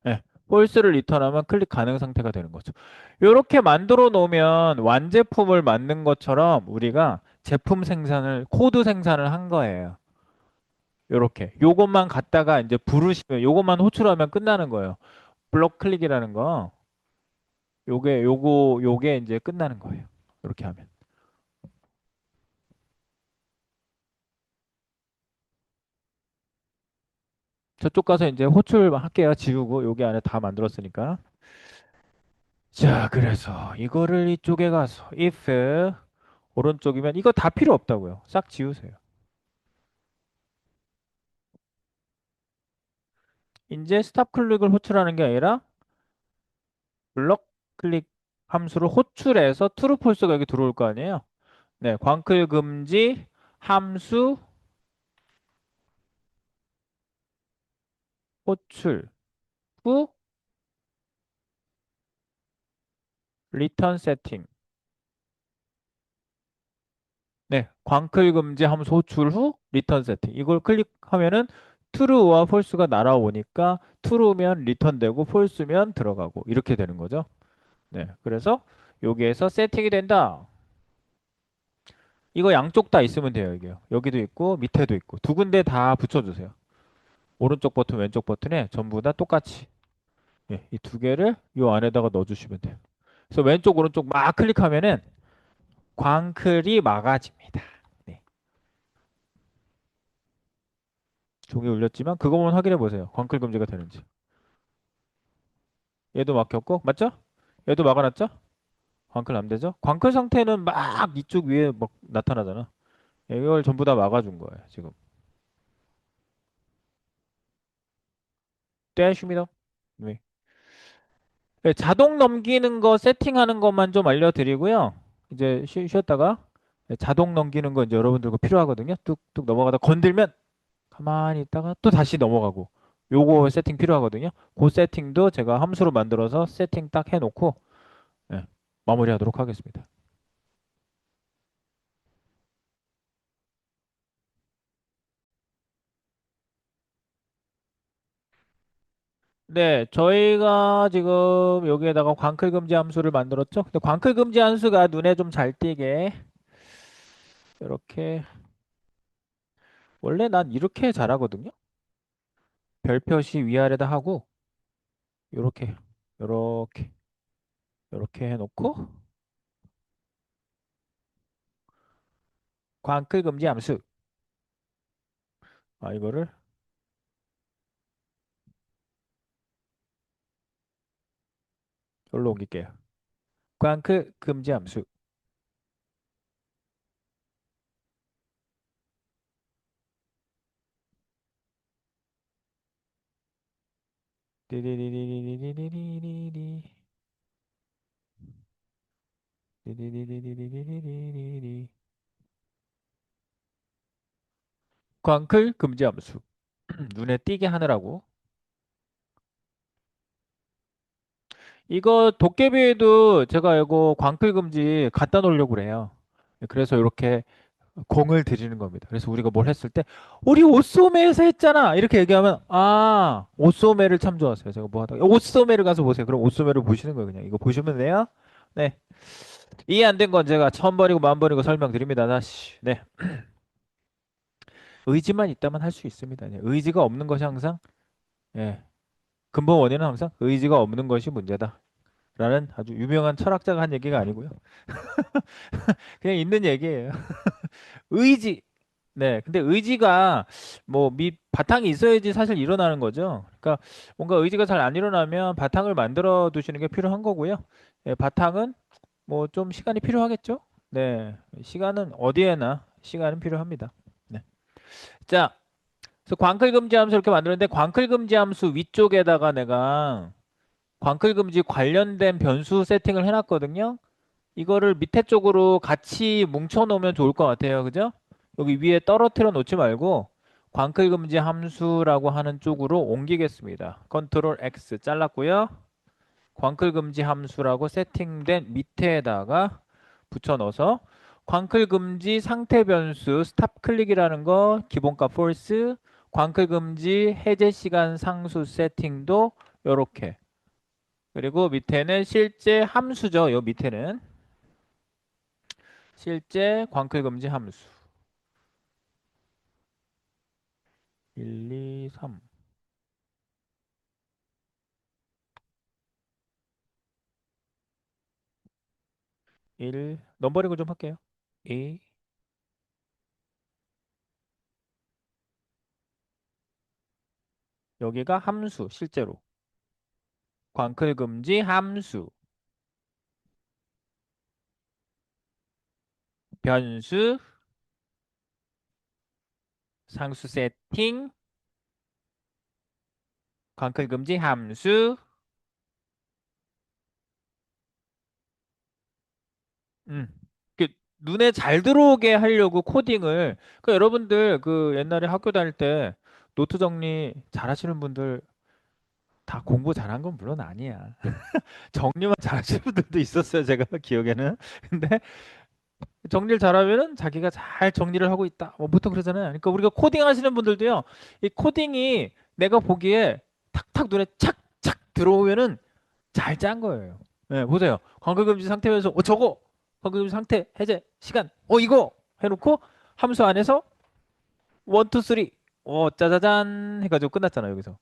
네, false를 리턴하면 클릭 가능 상태가 되는 거죠. 이렇게 만들어 놓으면 완제품을 만든 것처럼 우리가 제품 생산을, 코드 생산을 한 거예요. 요렇게. 요것만 갖다가 이제 부르시면, 요것만 호출하면 끝나는 거예요. 블록 클릭이라는 거. 요게 이제 끝나는 거예요. 이렇게 하면. 저쪽 가서 이제 호출할게요. 지우고, 여기 안에 다 만들었으니까. 자, 그래서 이거를 이쪽에 가서 if 오른쪽이면 이거 다 필요 없다고요. 싹 지우세요. 이제 스탑 클릭을 호출하는 게 아니라 블럭 클릭 함수를 호출해서 트루 폴스가 여기 들어올 거 아니에요. 네, 광클 금지 함수 호출 후 리턴 세팅. 네, 광클 금지 함수 호출 후 리턴 세팅. 이걸 클릭하면은 true와 false가 날아오니까 true면 리턴되고 false면 들어가고 이렇게 되는 거죠. 네, 그래서 여기에서 세팅이 된다. 이거 양쪽 다 있으면 돼요, 이게요. 여기도 있고 밑에도 있고 두 군데 다 붙여주세요. 오른쪽 버튼, 왼쪽 버튼에 전부 다 똑같이. 예, 이 두 개를 이 안에다가 넣어주시면 돼요. 그래서 왼쪽, 오른쪽 막 클릭하면은 광클이 막아집니다. 네. 종이 울렸지만 그거만 확인해 보세요. 광클 금지가 되는지. 얘도 막혔고, 맞죠? 얘도 막아놨죠? 광클 안 되죠? 광클 상태는 막 이쪽 위에 막 나타나잖아. 이걸 전부 다 막아준 거예요, 지금. 떼십니다. 네. 네, 자동 넘기는 거 세팅하는 것만 좀 알려드리고요. 이제 쉬었다가 네, 자동 넘기는 거 이제 여러분들 거 필요하거든요. 뚝뚝 넘어가다 건들면 가만히 있다가 또 다시 넘어가고 요거 세팅 필요하거든요. 그 세팅도 제가 함수로 만들어서 세팅 딱 해놓고 네, 마무리하도록 하겠습니다. 네, 저희가 지금 여기에다가 광클 금지 함수를 만들었죠. 근데 광클 금지 함수가 눈에 좀 잘 띄게 이렇게 원래 난 이렇게 잘하거든요. 별 표시 위아래다 하고 요렇게 요렇게 요렇게 해놓고 광클 금지 함수 이거를 여기로 옮길게요. 광클 금지 함수 띠리리리리리리리리리 띠리리리리리리리리 광클 금지 함수 눈에 띄게 하느라고 이거 도깨비에도 제가 이거 광클 금지 갖다 놓으려고 그래요. 그래서 이렇게 공을 들이는 겁니다. 그래서 우리가 뭘 했을 때 우리 옷소매에서 했잖아 이렇게 얘기하면 아 옷소매를 참 좋았어요. 제가 뭐 하다가 옷소매를 가서 보세요. 그럼 옷소매를 보시는 거예요. 그냥 이거 보시면 돼요. 네. 이해 안 된 건 제가 천 번이고 만 번이고 설명드립니다. 다시. 네. 의지만 있다면 할 수 있습니다. 네. 의지가 없는 것이 항상 예. 근본 원인은 항상 의지가 없는 것이 문제다. 라는 아주 유명한 철학자가 한 얘기가 아니고요. 그냥 있는 얘기예요. 의지. 네. 근데 의지가 뭐 바탕이 있어야지 사실 일어나는 거죠. 그러니까 뭔가 의지가 잘 안 일어나면 바탕을 만들어 두시는 게 필요한 거고요. 예, 바탕은 뭐 좀 시간이 필요하겠죠? 네. 시간은 어디에나 시간은 필요합니다. 네. 자, 그래서 광클 금지 함수 이렇게 만들었는데 광클 금지 함수 위쪽에다가 내가 광클 금지 관련된 변수 세팅을 해놨거든요. 이거를 밑에 쪽으로 같이 뭉쳐 놓으면 좋을 것 같아요. 그죠? 여기 위에 떨어뜨려 놓지 말고 광클 금지 함수라고 하는 쪽으로 옮기겠습니다. 컨트롤 X 잘랐고요. 광클 금지 함수라고 세팅된 밑에다가 붙여 넣어서 광클 금지 상태 변수 스탑 클릭이라는 거 기본값 false, 광클 금지 해제 시간 상수 세팅도 요렇게. 그리고 밑에는 실제 함수죠. 요 밑에는 실제 광클 금지 함수 1, 2, 3, 1 넘버링을 좀 할게요. 2 여기가 함수 실제로 광클 금지 함수 변수 상수 세팅 광클 금지 함수 음. 그 눈에 잘 들어오게 하려고 코딩을 여러분들 그 옛날에 학교 다닐 때 노트 정리 잘하시는 분들 다 공부 잘한 건 물론 아니야. 정리만 잘하시는 분들도 있었어요. 제가 기억에는. 근데 정리를 잘하면은 자기가 잘 정리를 하고 있다. 뭐 보통 그러잖아요. 그러니까 우리가 코딩 하시는 분들도요. 이 코딩이 내가 보기에 탁탁 눈에 착착 들어오면은 잘 짠 거예요. 네, 보세요. 광고금지 상태에서 저거 광고금지 상태 해제 시간 이거 해놓고 함수 안에서 원, 투, 쓰리 짜자잔 해가지고 끝났잖아요. 여기서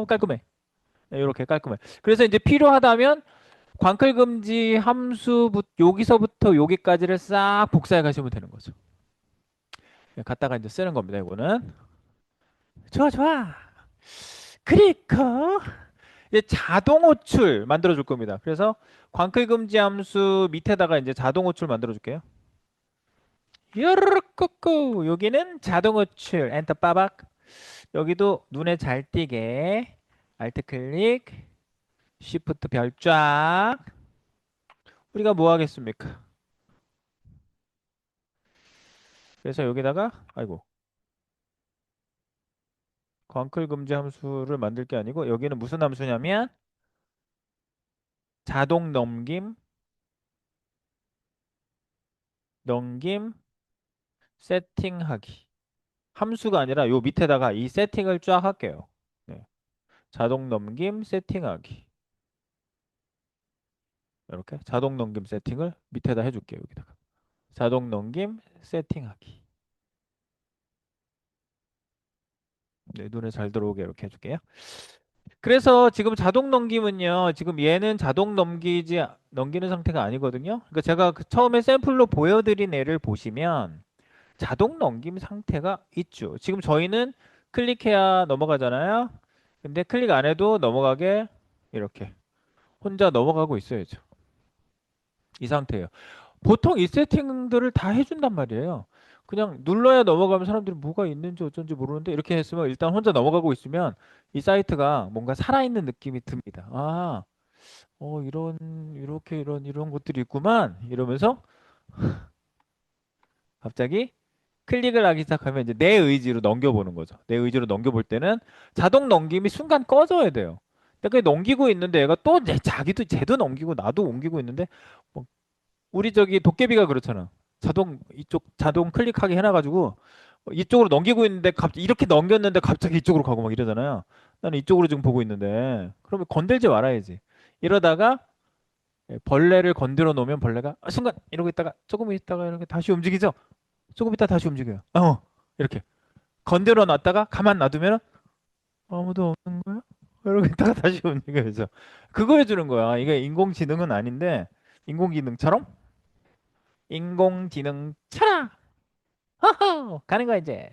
깔끔해. 네, 이렇게 깔끔해. 그래서 이제 필요하다면 광클 금지 함수부 여기서부터 여기까지를 싹 복사해 가시면 되는 거죠. 네, 갖다가 이제 쓰는 겁니다. 이거는 좋아 좋아. 그리고 이제 자동 호출 만들어 줄 겁니다. 그래서 광클 금지 함수 밑에다가 이제 자동 호출 만들어 줄게요. 요르르 꾹꾹 여기는 자동 호출 엔터 빠박 여기도 눈에 잘 띄게 알트 클릭 쉬프트 별쫙 우리가 뭐 하겠습니까? 그래서 여기다가 아이고 광클 금지 함수를 만들 게 아니고 여기는 무슨 함수냐면 자동 넘김 세팅하기 함수가 아니라 요 밑에다가 이 세팅을 쫙 할게요. 네. 자동 넘김 세팅하기 이렇게 자동 넘김 세팅을 밑에다 해줄게요. 여기다가 자동 넘김 세팅하기 네, 눈에 잘 들어오게 이렇게 해줄게요. 그래서 지금 자동 넘김은요. 지금 얘는 자동 넘기는 상태가 아니거든요. 그러니까 제가 처음에 샘플로 보여드린 애를 보시면 자동 넘김 상태가 있죠. 지금 저희는 클릭해야 넘어가잖아요. 근데 클릭 안 해도 넘어가게 이렇게 혼자 넘어가고 있어야죠. 이 상태예요. 보통 이 세팅들을 다 해준단 말이에요. 그냥 눌러야 넘어가면 사람들이 뭐가 있는지 어쩐지 모르는데 이렇게 했으면 일단 혼자 넘어가고 있으면 이 사이트가 뭔가 살아있는 느낌이 듭니다. 아, 이렇게 이런 것들이 있구만. 이러면서 갑자기 클릭을 하기 시작하면 이제 내 의지로 넘겨보는 거죠. 내 의지로 넘겨볼 때는 자동 넘김이 순간 꺼져야 돼요. 근데 그 넘기고 있는데 얘가 또 자기도 쟤도 넘기고 나도 옮기고 있는데 뭐 우리 저기 도깨비가 그렇잖아. 이쪽 자동 클릭하게 해놔가지고 이쪽으로 넘기고 있는데 갑자기 이렇게 넘겼는데 갑자기 이쪽으로 가고 막 이러잖아요. 나는 이쪽으로 지금 보고 있는데 그러면 건들지 말아야지. 이러다가 벌레를 건드려 놓으면 벌레가 순간 이러고 있다가 조금 있다가 이렇게 다시 움직이죠. 조금 있다 다시 움직여요. 이렇게 건드려 놨다가 가만 놔두면 아무도 없는 거야? 이러고 있다가 다시 움직여야죠. 그거 해주는 거야. 이게 인공지능은 아닌데 인공지능처럼 인공지능처럼 허허 가는 거야 이제.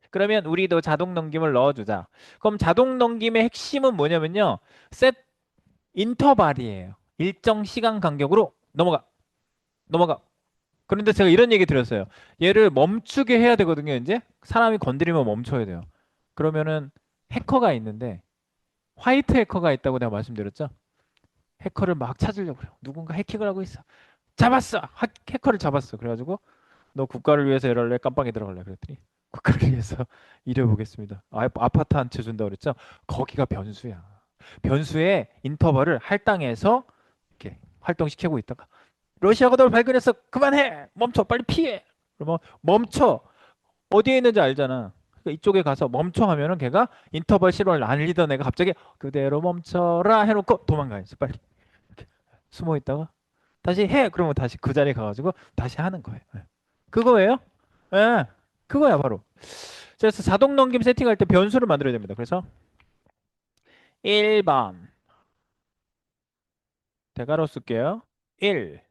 그러면 우리도 자동 넘김을 넣어주자. 그럼 자동 넘김의 핵심은 뭐냐면요. 셋 인터벌이에요. 일정 시간 간격으로 넘어가, 넘어가. 그런데 제가 이런 얘기 드렸어요. 얘를 멈추게 해야 되거든요. 이제 사람이 건드리면 멈춰야 돼요. 그러면은 해커가 있는데 화이트 해커가 있다고 내가 말씀드렸죠. 해커를 막 찾으려고 그래요. 누군가 해킹을 하고 있어. 잡았어. 해커를 잡았어. 그래가지고 너 국가를 위해서 이럴래? 깜빵에 들어갈래? 그랬더니 국가를 위해서 일해보겠습니다. 아파트 한 채 준다고 그랬죠? 거기가 변수야. 변수의 인터벌을 할당해서 이렇게 활동시키고 있다가 러시아가 널 발견해서 그만해! 멈춰! 빨리 피해! 그러면 멈춰! 어디에 있는지 알잖아. 그러니까 이쪽에 가서 멈춰 하면은 걔가 인터벌 실험을 날리던 애가 갑자기 그대로 멈춰라 해놓고 도망가야지 빨리. 이렇게 숨어 있다가 다시 해! 그러면 다시 그 자리에 가가지고 다시 하는 거예요. 예. 그거예요? 예. 그거야 바로. 그래서 자동 넘김 세팅할 때 변수를 만들어야 됩니다. 그래서 1번 대괄호 쓸게요. 1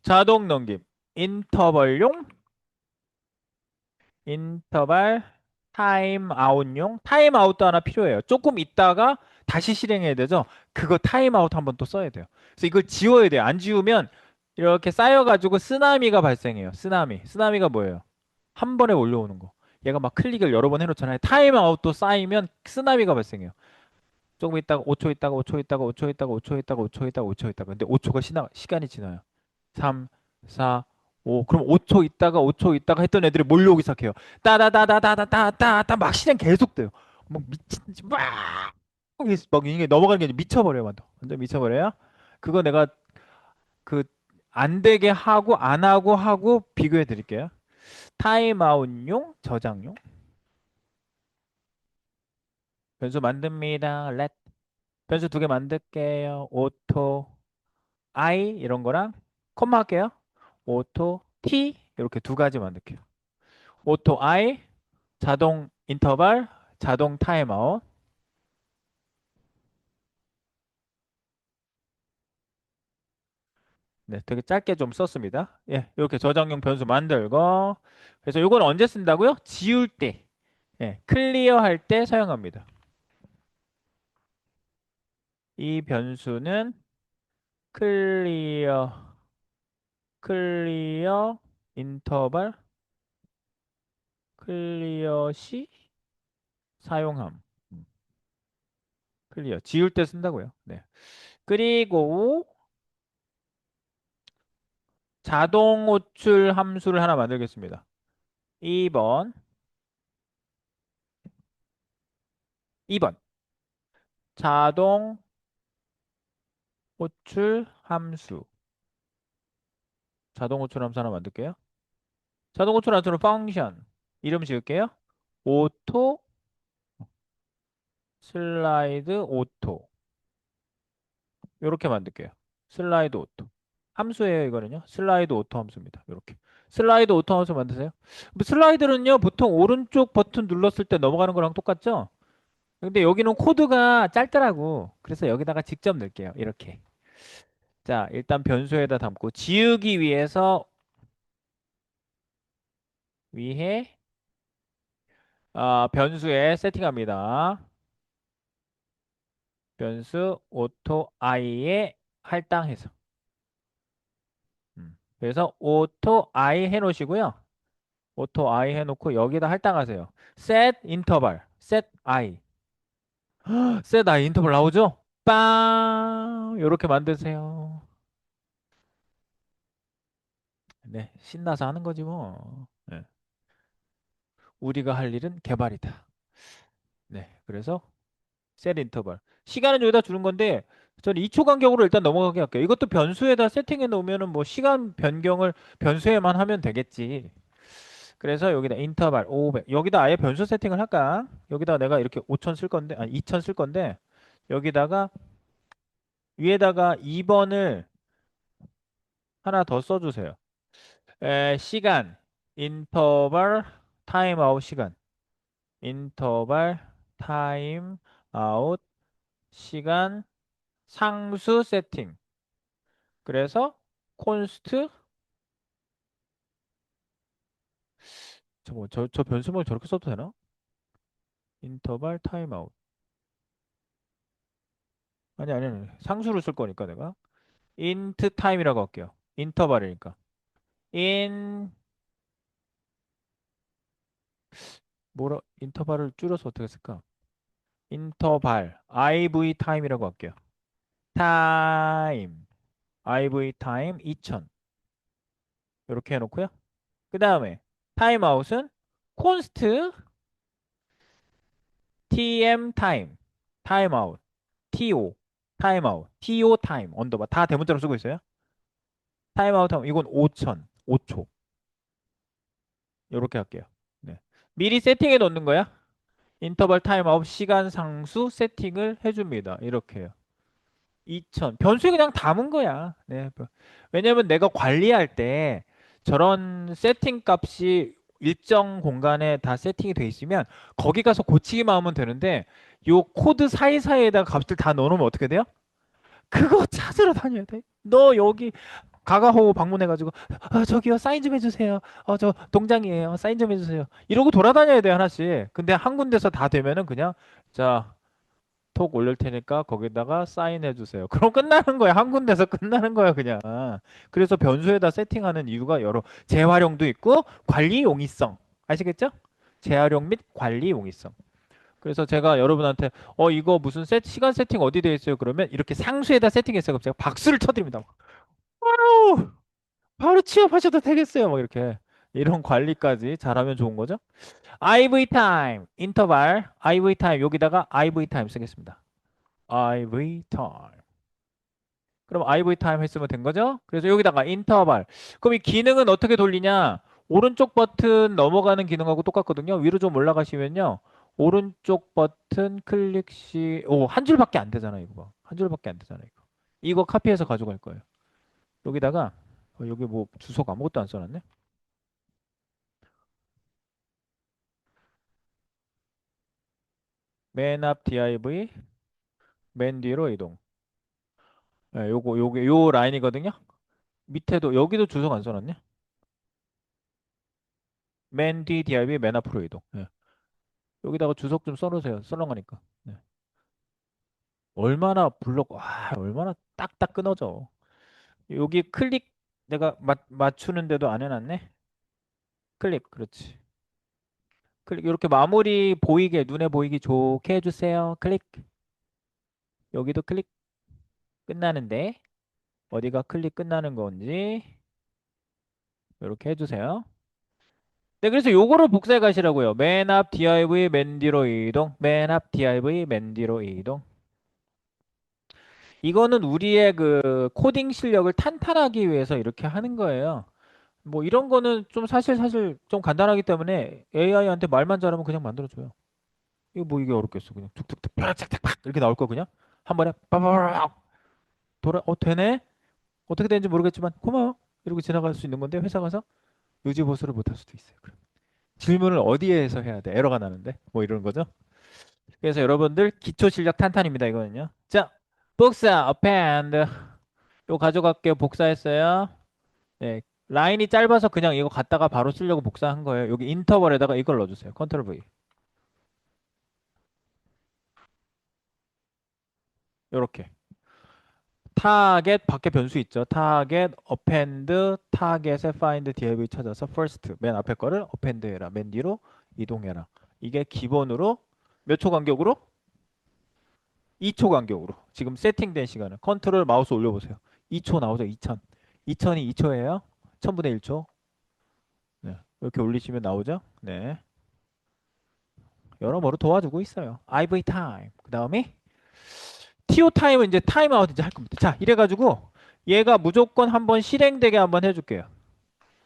자동 넘김 인터벌용 인터벌 타임아웃용 타임아웃도 하나 필요해요. 조금 있다가 다시 실행해야 되죠. 그거 타임아웃 한번 또 써야 돼요. 그래서 이걸 지워야 돼요. 안 지우면 이렇게 쌓여가지고 쓰나미가 발생해요. 쓰나미가 뭐예요? 한 번에 올려오는 거. 얘가 막 클릭을 여러 번 해놓잖아요. 타임아웃도 쌓이면 쓰나미가 발생해요. 조금 있다가 5초 있다가 5초 있다가 5초 있다가 5초 있다가 5초 있다가 5초 있다가 근데 5초가 시간이 지나요. 3, 4, 5 그럼 5초 있다가 5초 있다가 했던 애들이 몰려오기 시작해요. 따다다다다다다다다 막 실행 계속 돼요. 막 미친 막 이게 넘어가는 게 아니라 미쳐버려요. 완전 미쳐버려요. 그거 내가 그 안 되게 하고 안 하고 비교해 드릴게요. 타임아웃용 저장용 변수 만듭니다. 변수 두 개 만들게요. 오토 I 이런 거랑 콤마 할게요. 오토 T 이렇게 두 가지 만들게요. 오토 I 자동 인터벌 자동 타임아웃. 네, 되게 짧게 좀 썼습니다. 예, 이렇게 저장용 변수 만들고 그래서 이건 언제 쓴다고요? 지울 때, 예, 클리어 할 때 사용합니다. 이 변수는 클리어 클리어 인터벌 클리어 시 사용함. 클리어 지울 때 쓴다고요. 네. 그리고 자동 호출 함수를 하나 만들겠습니다. 2번 2번 자동 호출 함수 자동 호출 함수 하나 만들게요. 자동 호출 함수는 펑션 이름 지을게요. 오토 슬라이드 오토 이렇게 만들게요. 슬라이드 오토 함수예요. 이거는요. 슬라이드 오토 함수입니다. 이렇게 슬라이드 오토 함수 만드세요. 뭐 슬라이드는요. 보통 오른쪽 버튼 눌렀을 때 넘어가는 거랑 똑같죠? 근데 여기는 코드가 짧더라고. 그래서 여기다가 직접 넣을게요. 이렇게. 자, 일단 변수에다 담고 지우기 위해 변수에 세팅합니다. 변수 오토 i에 할당해서. 그래서 오토 i 해놓으시고요. 오토 i 해놓고 여기다 할당하세요. set 인터벌, set i. set i 인터벌 나오죠? 빵! 이렇게 만드세요. 네, 신나서 하는 거지 뭐. 네. 우리가 할 일은 개발이다. 네, 그래서 셀 인터벌. 시간은 여기다 주는 건데 저는 2초 간격으로 일단 넘어가게 할게요. 이것도 변수에다 세팅해 놓으면은 뭐 시간 변경을 변수에만 하면 되겠지. 그래서 여기다 인터벌 500. 여기다 아예 변수 세팅을 할까? 여기다 내가 이렇게 5천 쓸 건데, 아니 2천 쓸 건데, 여기다가 위에다가 2번을 하나 더 써주세요. 시간, 인터벌, 타임 아웃 시간. 인터벌, 타임 아웃 시간, 상수 세팅. 그래서 콘스트, 저 변수물 저렇게 써도 되나? 인터벌, 타임 아웃. 아니. 상수를 쓸 거니까 내가. 인트 타임이라고 할게요. 인터벌이니까. 인 인터벌을 줄여서 어떻게 쓸까? 인터벌 IV 타임이라고 할게요. 타임 IV 타임 2000 이렇게 해놓고요. 그 다음에 타임 아웃은 콘스트 TM 타임 타임 아웃 TO 타임 아웃 TO 타임 언더바 다 대문자로 쓰고 있어요. 타임 아웃 하면 이건 5000 5초 이렇게 할게요. 네. 미리 세팅해 놓는 거야. 인터벌 타임 아웃 시간 상수 세팅을 해줍니다. 이렇게 해요. 2000 변수에 그냥 담은 거야. 네. 왜냐면 내가 관리할 때 저런 세팅 값이 일정 공간에 다 세팅이 돼 있으면 거기 가서 고치기만 하면 되는데 요 코드 사이사이에다가 값들 다 넣어놓으면 어떻게 돼요? 그거 찾으러 다녀야 돼. 너 여기 가가호 방문해가지고 저기요 사인 좀 해주세요. 저 동장이에요. 사인 좀 해주세요. 이러고 돌아다녀야 돼 하나씩. 근데 한 군데서 다 되면은 그냥 자 톡 올릴 테니까 거기다가 사인해 주세요. 그럼 끝나는 거야. 한 군데서 끝나는 거야, 그냥. 그래서 변수에다 세팅하는 이유가 여러 재활용도 있고 관리 용이성. 아시겠죠? 재활용 및 관리 용이성. 그래서 제가 여러분한테 이거 무슨 시간 세팅 어디 돼 있어요? 그러면 이렇게 상수에다 세팅했어요. 그럼 제가 박수를 쳐드립니다. 바로 바로 취업하셔도 되겠어요. 막 이렇게 이런 관리까지 잘하면 좋은 거죠. IV 타임 인터벌 IV 타임 여기다가 IV 타임 쓰겠습니다. IV time. 그럼 IV time 했으면 된 거죠? 그래서 여기다가 인터벌. 그럼 이 기능은 어떻게 돌리냐? 오른쪽 버튼 넘어가는 기능하고 똑같거든요. 위로 좀 올라가시면요. 오른쪽 버튼 클릭 시, 한 줄밖에 안 되잖아, 이거 봐. 한 줄밖에 안 되잖아, 이거. 이거 카피해서 가져갈 거예요. 여기다가, 여기 뭐 주소가 아무것도 안 써놨네? 맨 앞 div, 맨 뒤로 이동. 요 라인이거든요? 밑에도, 여기도 주소가 안 써놨네? 맨 뒤 div, 맨 앞으로 이동. 예. 여기다가 주석 좀 써놓으세요. 썰렁하니까. 네. 얼마나 얼마나 딱딱 끊어져. 여기 클릭 내가 맞추는데도 안 해놨네. 클릭, 그렇지. 클릭 이렇게 마무리 보이게 눈에 보이기 좋게 해주세요. 클릭. 여기도 클릭 끝나는데 어디가 클릭 끝나는 건지 이렇게 해주세요. 네, 그래서 요거를 복사해 가시라고요. 맨 앞 div 맨 뒤로 이동. 맨 앞 div 맨 뒤로 이동. 이거는 우리의 그 코딩 실력을 탄탄하기 위해서 이렇게 하는 거예요. 뭐 이런 거는 좀 사실 좀 간단하기 때문에 AI한테 말만 잘하면 그냥 만들어줘요. 이거 뭐 이게 어렵겠어. 그냥 툭툭툭 팍팍팍 이렇게 나올 거 그냥 한 번에 빠바박 되네? 어떻게 되는지 모르겠지만 고마워. 이러고 지나갈 수 있는 건데 회사 가서 요지보수를 못 할 수도 있어요. 그럼 질문을 어디에서 해야 돼? 에러가 나는데 뭐 이런 거죠. 그래서 여러분들 기초 실력 탄탄입니다. 이거는요. 자, 복사, append. 이거 가져갈게요. 복사했어요. 네, 라인이 짧아서 그냥 이거 갖다가 바로 쓰려고 복사한 거예요. 여기 인터벌에다가 이걸 넣어주세요. 컨트롤 V. 요렇게. 타겟 밖에 변수 있죠. 타겟, append, 타겟에 find, div 찾아서 first 맨 앞에 거를 append 해라. 맨 뒤로 이동해라. 이게 기본으로 몇 초 간격으로? 2초 간격으로. 지금 세팅된 시간은 컨트롤 마우스 올려보세요. 2초 나오죠. 2000. 2000이 2초예요. 1000분의 1초. 네. 이렇게 올리시면 나오죠. 네. 여러모로 도와주고 있어요. IV time. 그 다음에 TO 타임은 이제 타임아웃 이제 할 겁니다. 자, 이래가지고 얘가 무조건 한번 실행되게 한번 해줄게요.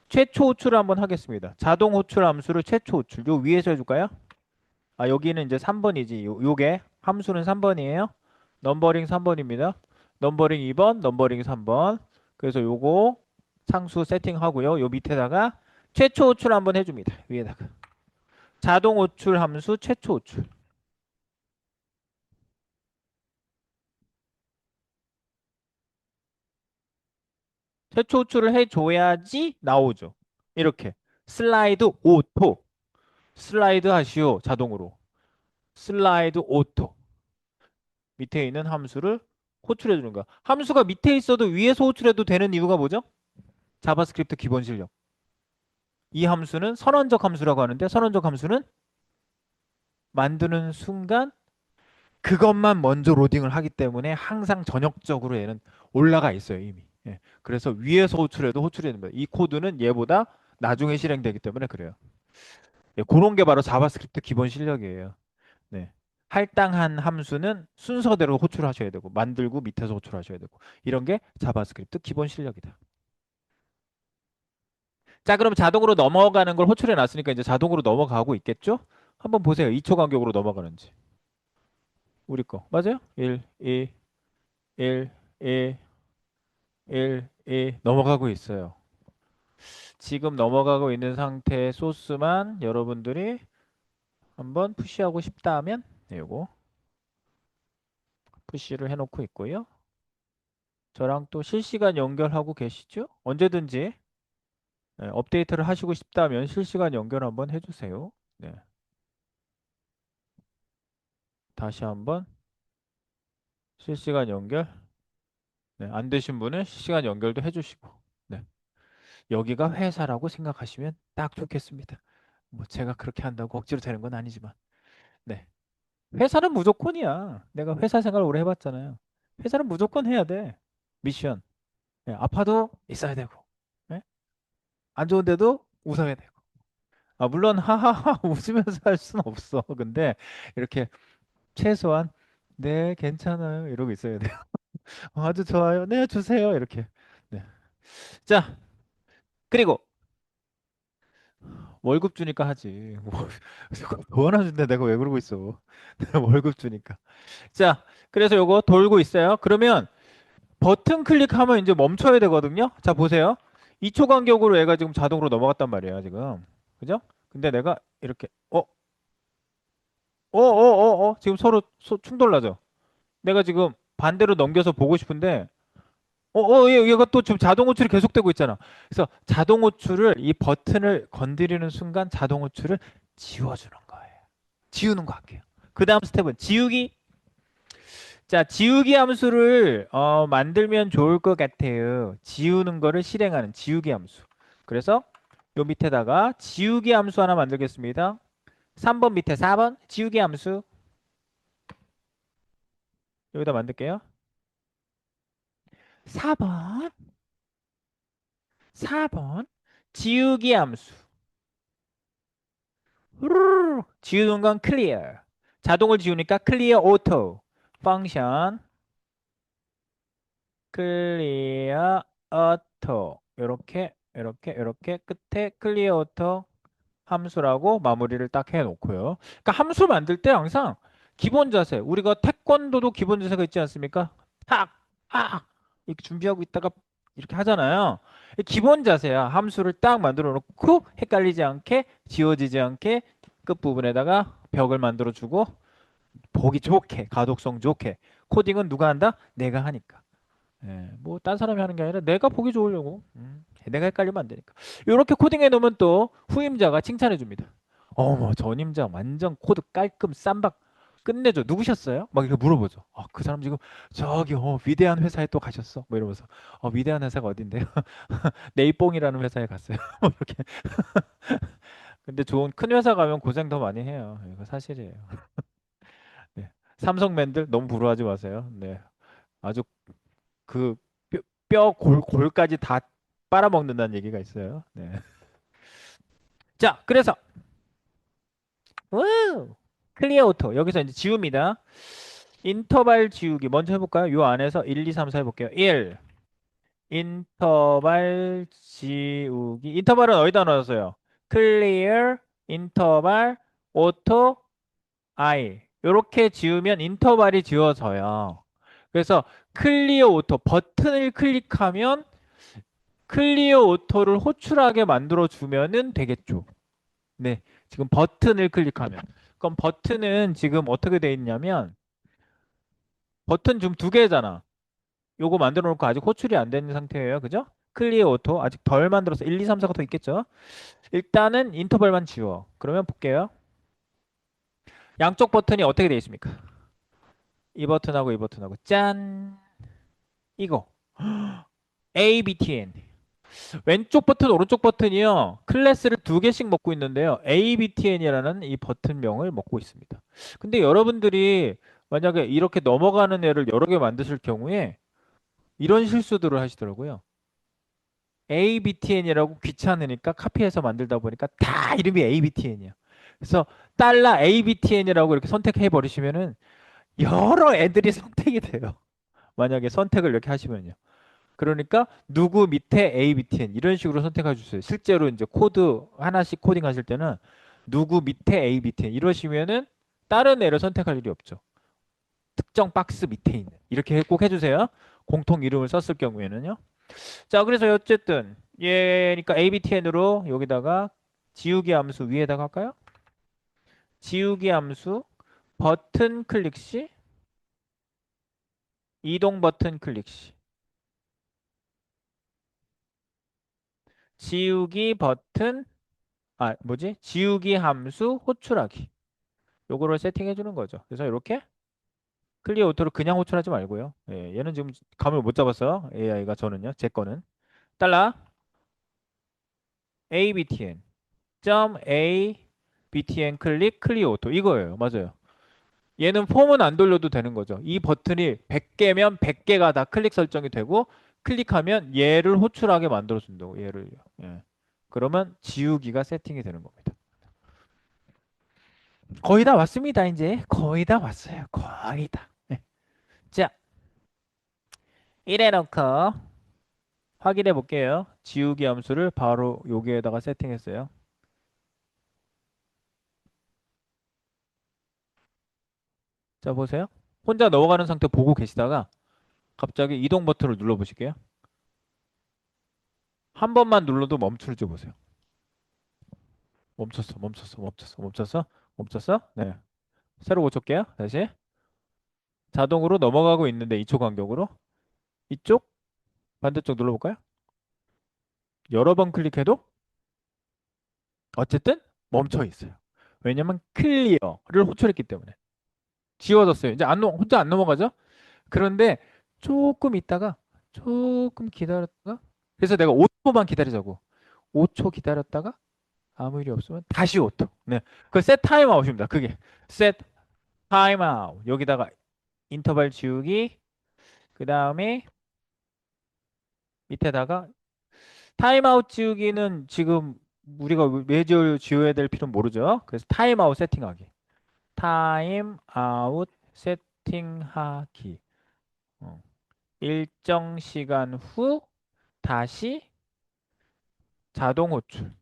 최초 호출을 한번 하겠습니다. 자동 호출 함수를 최초 호출. 요 위에서 해줄까요? 아, 여기는 이제 3번이지. 요게 함수는 3번이에요. 넘버링 3번입니다. 넘버링 2번, 넘버링 3번. 그래서 요거 상수 세팅하고요. 요 밑에다가 최초 호출 한번 해줍니다. 위에다가. 자동 호출 함수 최초 호출. 최초 호출을 해줘야지 나오죠. 이렇게. 슬라이드 오토. 슬라이드 하시오. 자동으로. 슬라이드 오토. 밑에 있는 함수를 호출해 주는 거야. 함수가 밑에 있어도 위에서 호출해도 되는 이유가 뭐죠? 자바스크립트 기본 실력. 이 함수는 선언적 함수라고 하는데 선언적 함수는 만드는 순간 그것만 먼저 로딩을 하기 때문에 항상 전역적으로 얘는 올라가 있어요, 이미. 예. 그래서 위에서 호출해도 호출이 되는 거예요. 이 코드는 얘보다 나중에 실행되기 때문에 그래요. 예, 그런 게 바로 자바스크립트 기본 실력이에요. 네. 할당한 함수는 순서대로 호출하셔야 되고 만들고 밑에서 호출하셔야 되고 이런 게 자바스크립트 기본 실력이다. 자, 그럼 자동으로 넘어가는 걸 호출해 놨으니까 이제 자동으로 넘어가고 있겠죠? 한번 보세요. 2초 간격으로 넘어가는지. 우리 거. 맞아요? 1, 2, 1, 2, 1, 2 넘어가고 있어요. 지금 넘어가고 있는 상태의 소스만 여러분들이 한번 푸시하고 싶다 하면 요거 푸시를 해놓고 있고요. 저랑 또 실시간 연결하고 계시죠? 언제든지 네, 업데이트를 하시고 싶다면 실시간 연결 한번 해주세요. 네, 다시 한번 실시간 연결. 네, 안 되신 분은 실시간 연결도 해주시고. 네, 여기가 회사라고 생각하시면 딱 좋겠습니다. 뭐 제가 그렇게 한다고 억지로 되는 건 아니지만. 네, 회사는 무조건이야. 내가 회사 생활 오래 해봤잖아요. 회사는 무조건 해야 돼. 미션. 네, 아파도 있어야 되고. 네? 안 좋은데도 웃어야 되고. 아, 물론 하하하 웃으면서 할 수는 없어. 근데 이렇게 최소한 네, 괜찮아요. 이러고 있어야 돼요. 아주 좋아요. 네, 주세요. 이렇게. 네. 자, 그리고 월급 주니까 하지. 뭐 하나 준대 내가 왜 그러고 있어. 월급 주니까. 자, 그래서 요거 돌고 있어요. 그러면 버튼 클릭하면 이제 멈춰야 되거든요. 자, 보세요. 2초 간격으로 얘가 지금 자동으로 넘어갔단 말이야, 지금. 그죠? 근데 내가 이렇게 지금 서로 충돌 나죠? 내가 지금 반대로 넘겨서 보고 싶은데 얘가 또 지금 자동 호출이 계속되고 있잖아. 그래서 자동 호출을 이 버튼을 건드리는 순간 자동 호출을 지워주는 거예요. 지우는 거 할게요. 그 다음 스텝은 지우기. 자, 지우기 함수를 만들면 좋을 것 같아요. 지우는 거를 실행하는 지우기 함수. 그래서 요 밑에다가 지우기 함수 하나 만들겠습니다. 3번 밑에 4번 지우기 함수 여기다 만들게요. 4번 4번 지우기 함수. 후루룩 지우는 건 클리어. 자동을 지우니까 클리어 오토. 펑션 클리어 오토. 요렇게 끝에 클리어 오토 함수라고 마무리를 딱 해놓고요. 그러니까 함수 만들 때 항상 기본 자세. 우리가 태권도도 기본 자세가 있지 않습니까? 탁, 아, 이렇게 준비하고 있다가 이렇게 하잖아요. 기본 자세야. 함수를 딱 만들어 놓고 헷갈리지 않게 지워지지 않게 끝부분에다가 벽을 만들어 주고 보기 좋게 가독성 좋게 코딩은 누가 한다? 내가 하니까. 예, 뭐 딴 사람이 하는 게 아니라 내가 보기 좋으려고. 내가 헷갈리면 안 되니까. 이렇게 코딩해 놓으면 또 후임자가 칭찬해 줍니다. 어머 전임장 완전 코드 깔끔 쌈박 끝내줘. 누구셨어요? 막 이렇게 물어보죠. 그 사람 지금 저기 위대한 회사에 또 가셨어. 뭐 이러면서 위대한 회사가 어딘데요? 네이뽕이라는 회사에 갔어요. 뭐 이렇게. 근데 좋은 큰 회사 가면 고생 더 많이 해요. 이거 사실이에요. 네. 삼성맨들 너무 부러워하지 마세요. 네. 아주 그 골까지 다 빨아먹는다는 얘기가 있어요. 네. 자, 그래서 클리어 오토 여기서 이제 지웁니다. 인터벌 지우기 먼저 해볼까요? 요 안에서 1, 2, 3, 4 해볼게요. 1. 인터벌 지우기. 인터벌은 어디다 넣었어요? clear, 인터벌, auto, I. 요렇게 지우면 인터벌이 지워져요. 그래서 클리어 오토 버튼을 클릭하면 클리어 오토를 호출하게 만들어 주면은 되겠죠. 네. 지금 버튼을 클릭하면. 그럼 버튼은 지금 어떻게 돼 있냐면 버튼 지금 두 개잖아. 요거 만들어 놓고 아직 호출이 안 된 상태예요. 그죠? 클리어 오토 아직 덜 만들어서 1, 2, 3, 4가 더 있겠죠? 일단은 인터벌만 지워. 그러면 볼게요. 양쪽 버튼이 어떻게 돼 있습니까? 이 버튼하고 이 버튼하고 짠. 이거 ABTN. 왼쪽 버튼, 오른쪽 버튼이요. 클래스를 두 개씩 먹고 있는데요. ABTN이라는 이 버튼명을 먹고 있습니다. 근데 여러분들이 만약에 이렇게 넘어가는 애를 여러 개 만드실 경우에 이런 실수들을 하시더라고요. ABTN이라고 귀찮으니까 카피해서 만들다 보니까 다 이름이 ABTN이야. 그래서 달러 ABTN이라고 이렇게 선택해 버리시면은 여러 애들이 선택이 돼요. 만약에 선택을 이렇게 하시면요. 그러니까 누구 밑에 ABTN 이런 식으로 선택해 주세요. 실제로 이제 코드 하나씩 코딩 하실 때는 누구 밑에 ABTN 이러시면은 다른 애를 선택할 일이 없죠. 특정 박스 밑에 있는 이렇게 꼭 해주세요. 공통 이름을 썼을 경우에는요. 자, 그래서 어쨌든 얘니까 ABTN으로 여기다가 지우기 함수 위에다가 할까요? 지우기 함수 버튼 클릭 시 이동 버튼 클릭 시 지우기 버튼 뭐지? 지우기 함수 호출하기. 요거를 세팅해 주는 거죠. 그래서 이렇게 클리어 오토로 그냥 호출하지 말고요. 예, 얘는 지금 감을 못 잡았어요. AI가 저는요. 제 거는 달러 abtn 점 abtn 클릭 클리어 오토 이거예요. 맞아요. 얘는 폼은 안 돌려도 되는 거죠. 이 버튼이 100개면 100개가 다 클릭 설정이 되고 클릭하면 얘를 호출하게 만들어 준다고 얘를. 예. 그러면 지우기가 세팅이 되는 겁니다. 거의 다 왔습니다. 이제 거의 다 왔어요. 거의 다. 네. 자, 이래 놓고 확인해 볼게요. 지우기 함수를 바로 여기에다가 세팅했어요. 자, 보세요. 혼자 넘어가는 상태 보고 계시다가 갑자기 이동 버튼을 눌러 보실게요. 한 번만 눌러도 멈출지 보세요. 멈췄어, 멈췄어, 멈췄어, 멈췄어, 멈췄어. 네. 새로 고칠게요. 다시. 자동으로 넘어가고 있는데 2초 간격으로 이쪽 반대쪽 눌러볼까요? 여러 번 클릭해도 어쨌든 멈춰 있어요. 왜냐면 클리어를 호출했기 때문에. 지워졌어요. 이제 혼자 안 넘어가죠? 그런데 조금 있다가 조금 기다렸다가 그래서 내가 5초만 기다리자고 5초 기다렸다가 아무 일이 없으면 다시 5초. 네, 그 set time out입니다. 그게 set time out 여기다가 인터벌 지우기 그 다음에 밑에다가 타임 아웃 지우기는 지금 우리가 왜 지워야 될 필요는 모르죠. 그래서 타임 아웃 세팅하기 타임 아웃 세팅하기 어. 일정 시간 후 다시 자동 호출.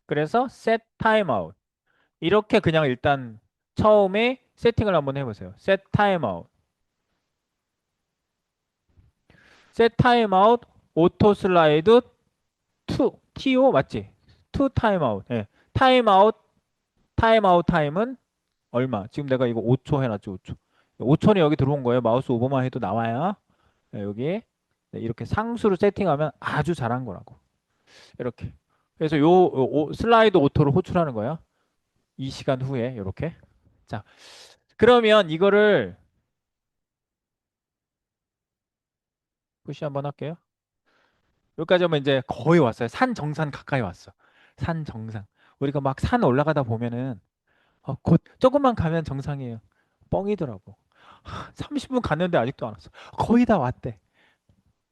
그래서 set timeout. 이렇게 그냥 일단 처음에 세팅을 한번 해보세요. set timeout. set timeout auto slide to to 맞지? to timeout. 예. timeout timeout 타임은 얼마? 지금 내가 이거 5초 해놨죠, 5초. 5초는 여기 들어온 거예요. 마우스 오버만 해도 나와요. 예, 여기 네, 이렇게 상수로 세팅하면 아주 잘한 거라고. 이렇게. 그래서 슬라이드 오토를 호출하는 거야. 이 시간 후에 이렇게. 자, 그러면 이거를 푸시 한번 할게요. 여기까지 하면 이제 거의 왔어요. 산 정상 가까이 왔어. 산 정상. 우리가 막 산 올라가다 보면은 곧 조금만 가면 정상이에요. 뻥이더라고. 30분 갔는데 아직도 안 왔어. 거의 다 왔대.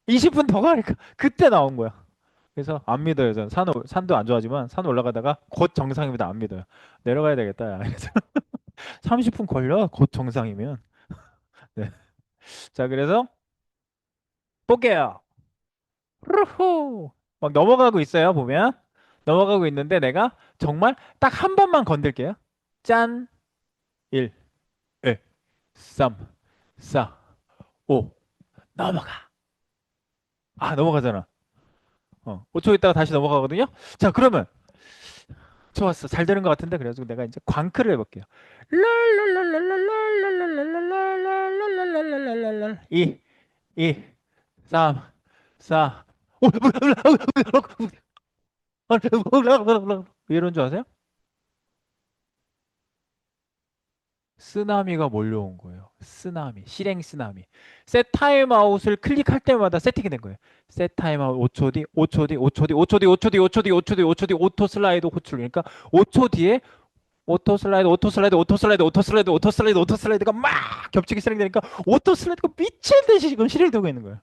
20분 더 가니까 그때 나온 거야. 그래서 안 믿어요. 저는 산도 안 좋아하지만 산 올라가다가 곧 정상입니다. 안 믿어요. 내려가야 되겠다. 야. 30분 걸려. 곧 정상이면. 네. 자, 그래서 볼게요. 후후. 막 넘어가고 있어요, 보면. 넘어가고 있는데 내가 정말 딱 한 번만 건들게요. 짠. 1, 2, 3, 4, 5. 넘어가. 아, 넘어가잖아. 5초 있다가 다시 넘어가거든요. 자, 그러면 좋았어. 잘 되는 것 같은데 그래가지고 내가 이제 광크를 해볼게요. 2, 2, 3, 4, 왜 이런 줄 아세요? 쓰나미가 몰려온 거예요. 쓰나미, 실행 쓰나미. 셋 타임아웃을 클릭할 때마다 세팅이 된 거예요. 셋 타임아웃 5초 뒤, 5초 뒤, 5초 뒤, 5초 뒤, 5초 뒤, 5초 뒤, 5초 뒤, 5초 뒤, 오토 슬라이드 호출. 그러니까 5초 뒤에 오토 슬라이드, 오토 슬라이드, 오토 슬라이드, 오토 슬라이드, 오토 슬라이드, 오토 슬라이드가 막 겹치기 실행되니까 오토 슬라이드가 미친 듯이 지금 실행되고 있는 거예요.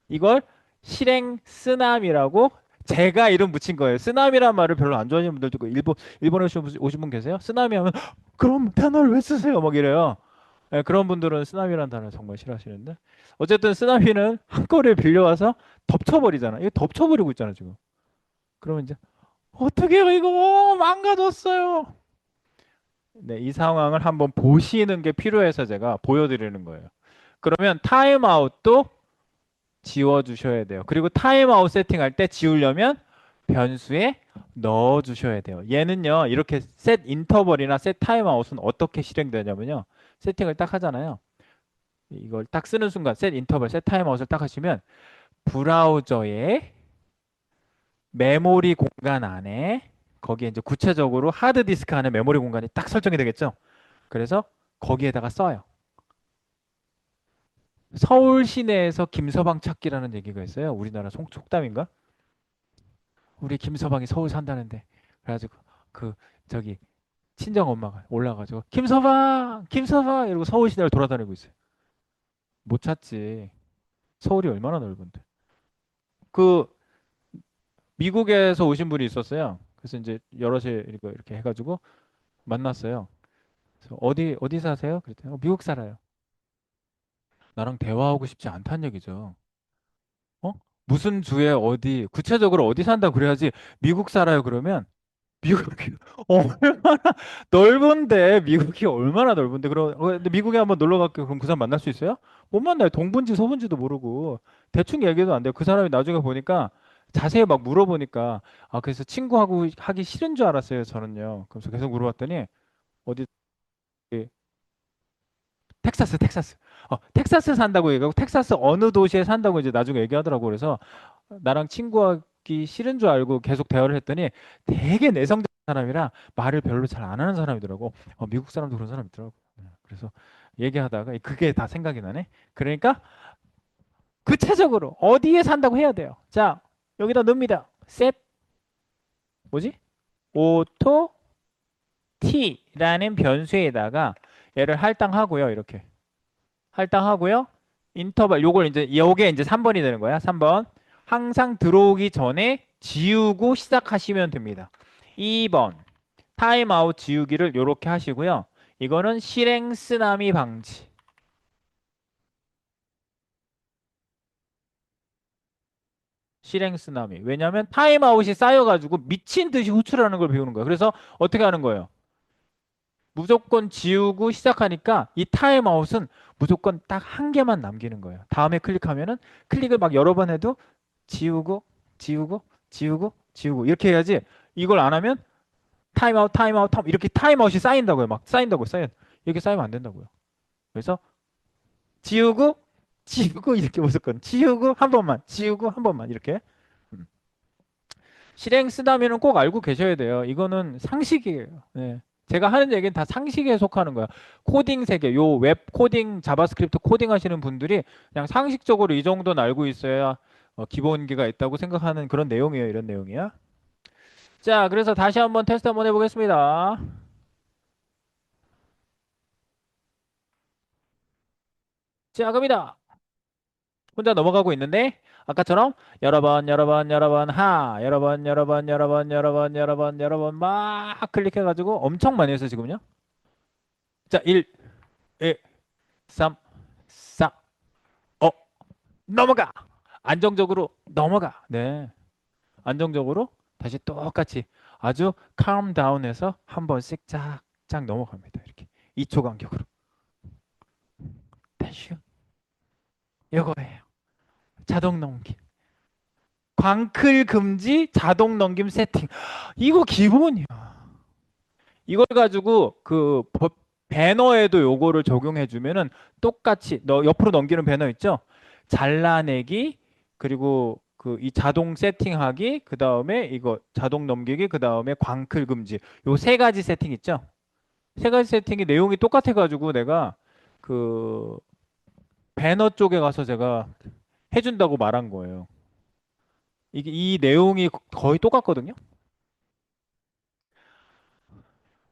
이걸 실행 쓰나미라고 제가 이름 붙인 거예요. 쓰나미란 말을 별로 안 좋아하시는 분들도 있고 일본에 오신 분 계세요? 쓰나미 하면 그럼 단어를 왜 쓰세요? 막 이래요. 예, 그런 분들은 쓰나미라는 단어 정말 싫어하시는데 어쨌든 쓰나미는 한 거리에 빌려와서 덮쳐버리잖아. 이거 덮쳐버리고 있잖아 지금. 그러면 이제 어떻게요 이거 망가졌어요. 네, 이 상황을 한번 보시는 게 필요해서 제가 보여드리는 거예요. 그러면 타임아웃도 지워주셔야 돼요. 그리고 타임아웃 세팅할 때 지우려면 변수에 넣어주셔야 돼요. 얘는요, 이렇게 셋 인터벌이나 셋 타임아웃은 어떻게 실행되냐면요. 세팅을 딱 하잖아요. 이걸 딱 쓰는 순간 셋 인터벌, 셋 타임아웃을 딱 하시면 브라우저의 메모리 공간 안에 거기에 이제 구체적으로 하드디스크 안에 메모리 공간이 딱 설정이 되겠죠. 그래서 거기에다가 써요. 서울 시내에서 김서방 찾기라는 얘기가 있어요. 우리나라 속담인가? 우리 김서방이 서울 산다는데. 그래가지고 그 저기 친정 엄마가 올라가지고 김서방, 김서방 이러고 서울 시내를 돌아다니고 있어요. 못 찾지. 서울이 얼마나 넓은데. 그 미국에서 오신 분이 있었어요. 그래서 이제 여럿이 이렇게 해가지고 만났어요. 그래서 어디 사세요? 그랬더니 미국 살아요. 나랑 대화하고 싶지 않다는 얘기죠. 어? 무슨 주에 어디 구체적으로 어디 산다 그래야지 미국 살아요 그러면 미국이 얼마나 넓은데 미국이 얼마나 넓은데 그럼 근데 미국에 한번 놀러 갈게요 그럼 그 사람 만날 수 있어요? 못 만나요. 동분지 서분지도 모르고 대충 얘기도 안 돼요. 그 사람이 나중에 보니까 자세히 막 물어보니까 아 그래서 친구하고 하기 싫은 줄 알았어요 저는요. 그래서 계속 물어봤더니 어디 텍사스 텍사스 산다고 얘기하고 텍사스 어느 도시에 산다고 이제 나중에 얘기하더라고. 그래서 나랑 친구하기 싫은 줄 알고 계속 대화를 했더니 되게 내성적인 사람이라 말을 별로 잘 안 하는 사람이더라고. 미국 사람도 그런 사람 있더라고. 그래서 얘기하다가 그게 다 생각이 나네. 그러니까 구체적으로 어디에 산다고 해야 돼요. 자, 여기다 넣습니다. 셋 뭐지? 오토 t라는 변수에다가 얘를 할당하고요. 이렇게 할당하고요. 인터벌 요걸 이제 요게 이제 3번이 되는 거야. 3번. 항상 들어오기 전에 지우고 시작하시면 됩니다. 2번. 타임아웃 지우기를 요렇게 하시고요. 이거는 실행 쓰나미 방지. 실행 쓰나미. 왜냐면 타임아웃이 쌓여가지고 미친 듯이 호출하는 걸 배우는 거예요. 그래서 어떻게 하는 거예요? 무조건 지우고 시작하니까 이 타임아웃은 무조건 딱 한 개만 남기는 거예요. 다음에 클릭하면은 클릭을 막 여러 번 해도 지우고 지우고 지우고 지우고 이렇게 해야지 이걸 안 하면 타임아웃 타임아웃 타임 이렇게 타임아웃이 쌓인다고요. 막 쌓인다고요. 이렇게 쌓이면 안 된다고요. 그래서 지우고 지우고 이렇게 무조건 지우고 한 번만 지우고 한 번만 이렇게 음. 실행 쓰다면은 꼭 알고 계셔야 돼요. 이거는 상식이에요. 네. 제가 하는 얘기는 다 상식에 속하는 거야. 코딩 세계, 요 웹 코딩, 자바스크립트 코딩 하시는 분들이 그냥 상식적으로 이 정도는 알고 있어야 기본기가 있다고 생각하는 그런 내용이에요. 이런 내용이야. 자, 그래서 다시 한번 테스트 한번 해보겠습니다. 자, 갑니다. 혼자 넘어가고 있는데 아까처럼 여러 번 여러 번 막 클릭해가지고 엄청 많이 했어요 지금요. 자, 1, 2, 3, 4, 어, 넘어가. 안정적으로 넘어가. 네. 안정적으로 다시 똑같이 아주 calm down해서 한 번씩 쫙쫙 넘어갑니다. 이렇게 2초 간격으로. 다시 이거예요. 자동 넘김. 광클 금지 자동 넘김 세팅. 이거 기본이야. 이걸 가지고 그 배너에도 요거를 적용해 주면은 똑같이 너 옆으로 넘기는 배너 있죠? 잘라내기 그리고 그 이 자동 세팅하기 그다음에 이거 자동 넘기기 그다음에 광클 금지 요 세 가지 세팅 있죠? 세 가지 세팅이 내용이 똑같아 가지고 내가 그 배너 쪽에 가서 제가 해준다고 말한 거예요. 이게 이 내용이 거의 똑같거든요.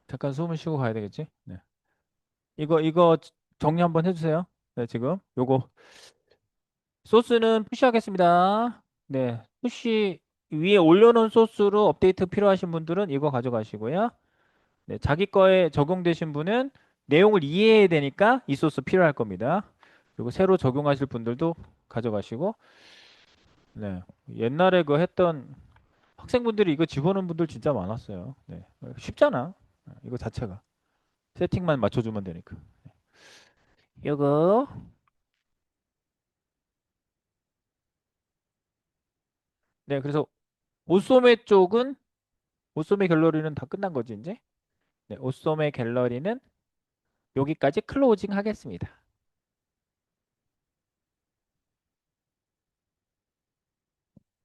잠깐 숨을 쉬고 가야 되겠지? 네. 이거 정리 한번 해주세요. 네, 지금 요거 소스는 푸시하겠습니다. 네, 푸시 위에 올려놓은 소스로 업데이트 필요하신 분들은 이거 가져가시고요. 네, 자기 거에 적용되신 분은 내용을 이해해야 되니까 이 소스 필요할 겁니다. 그리고 새로 적용하실 분들도 가져가시고, 네, 옛날에 그 했던 학생분들이 이거 집어넣은 분들 진짜 많았어요. 네, 쉽잖아. 이거 자체가 세팅만 맞춰주면 되니까. 요거 네, 그래서 오소메 쪽은 오소메 갤러리는 다 끝난 거지 이제. 네, 오소메 갤러리는 여기까지 클로징 하겠습니다.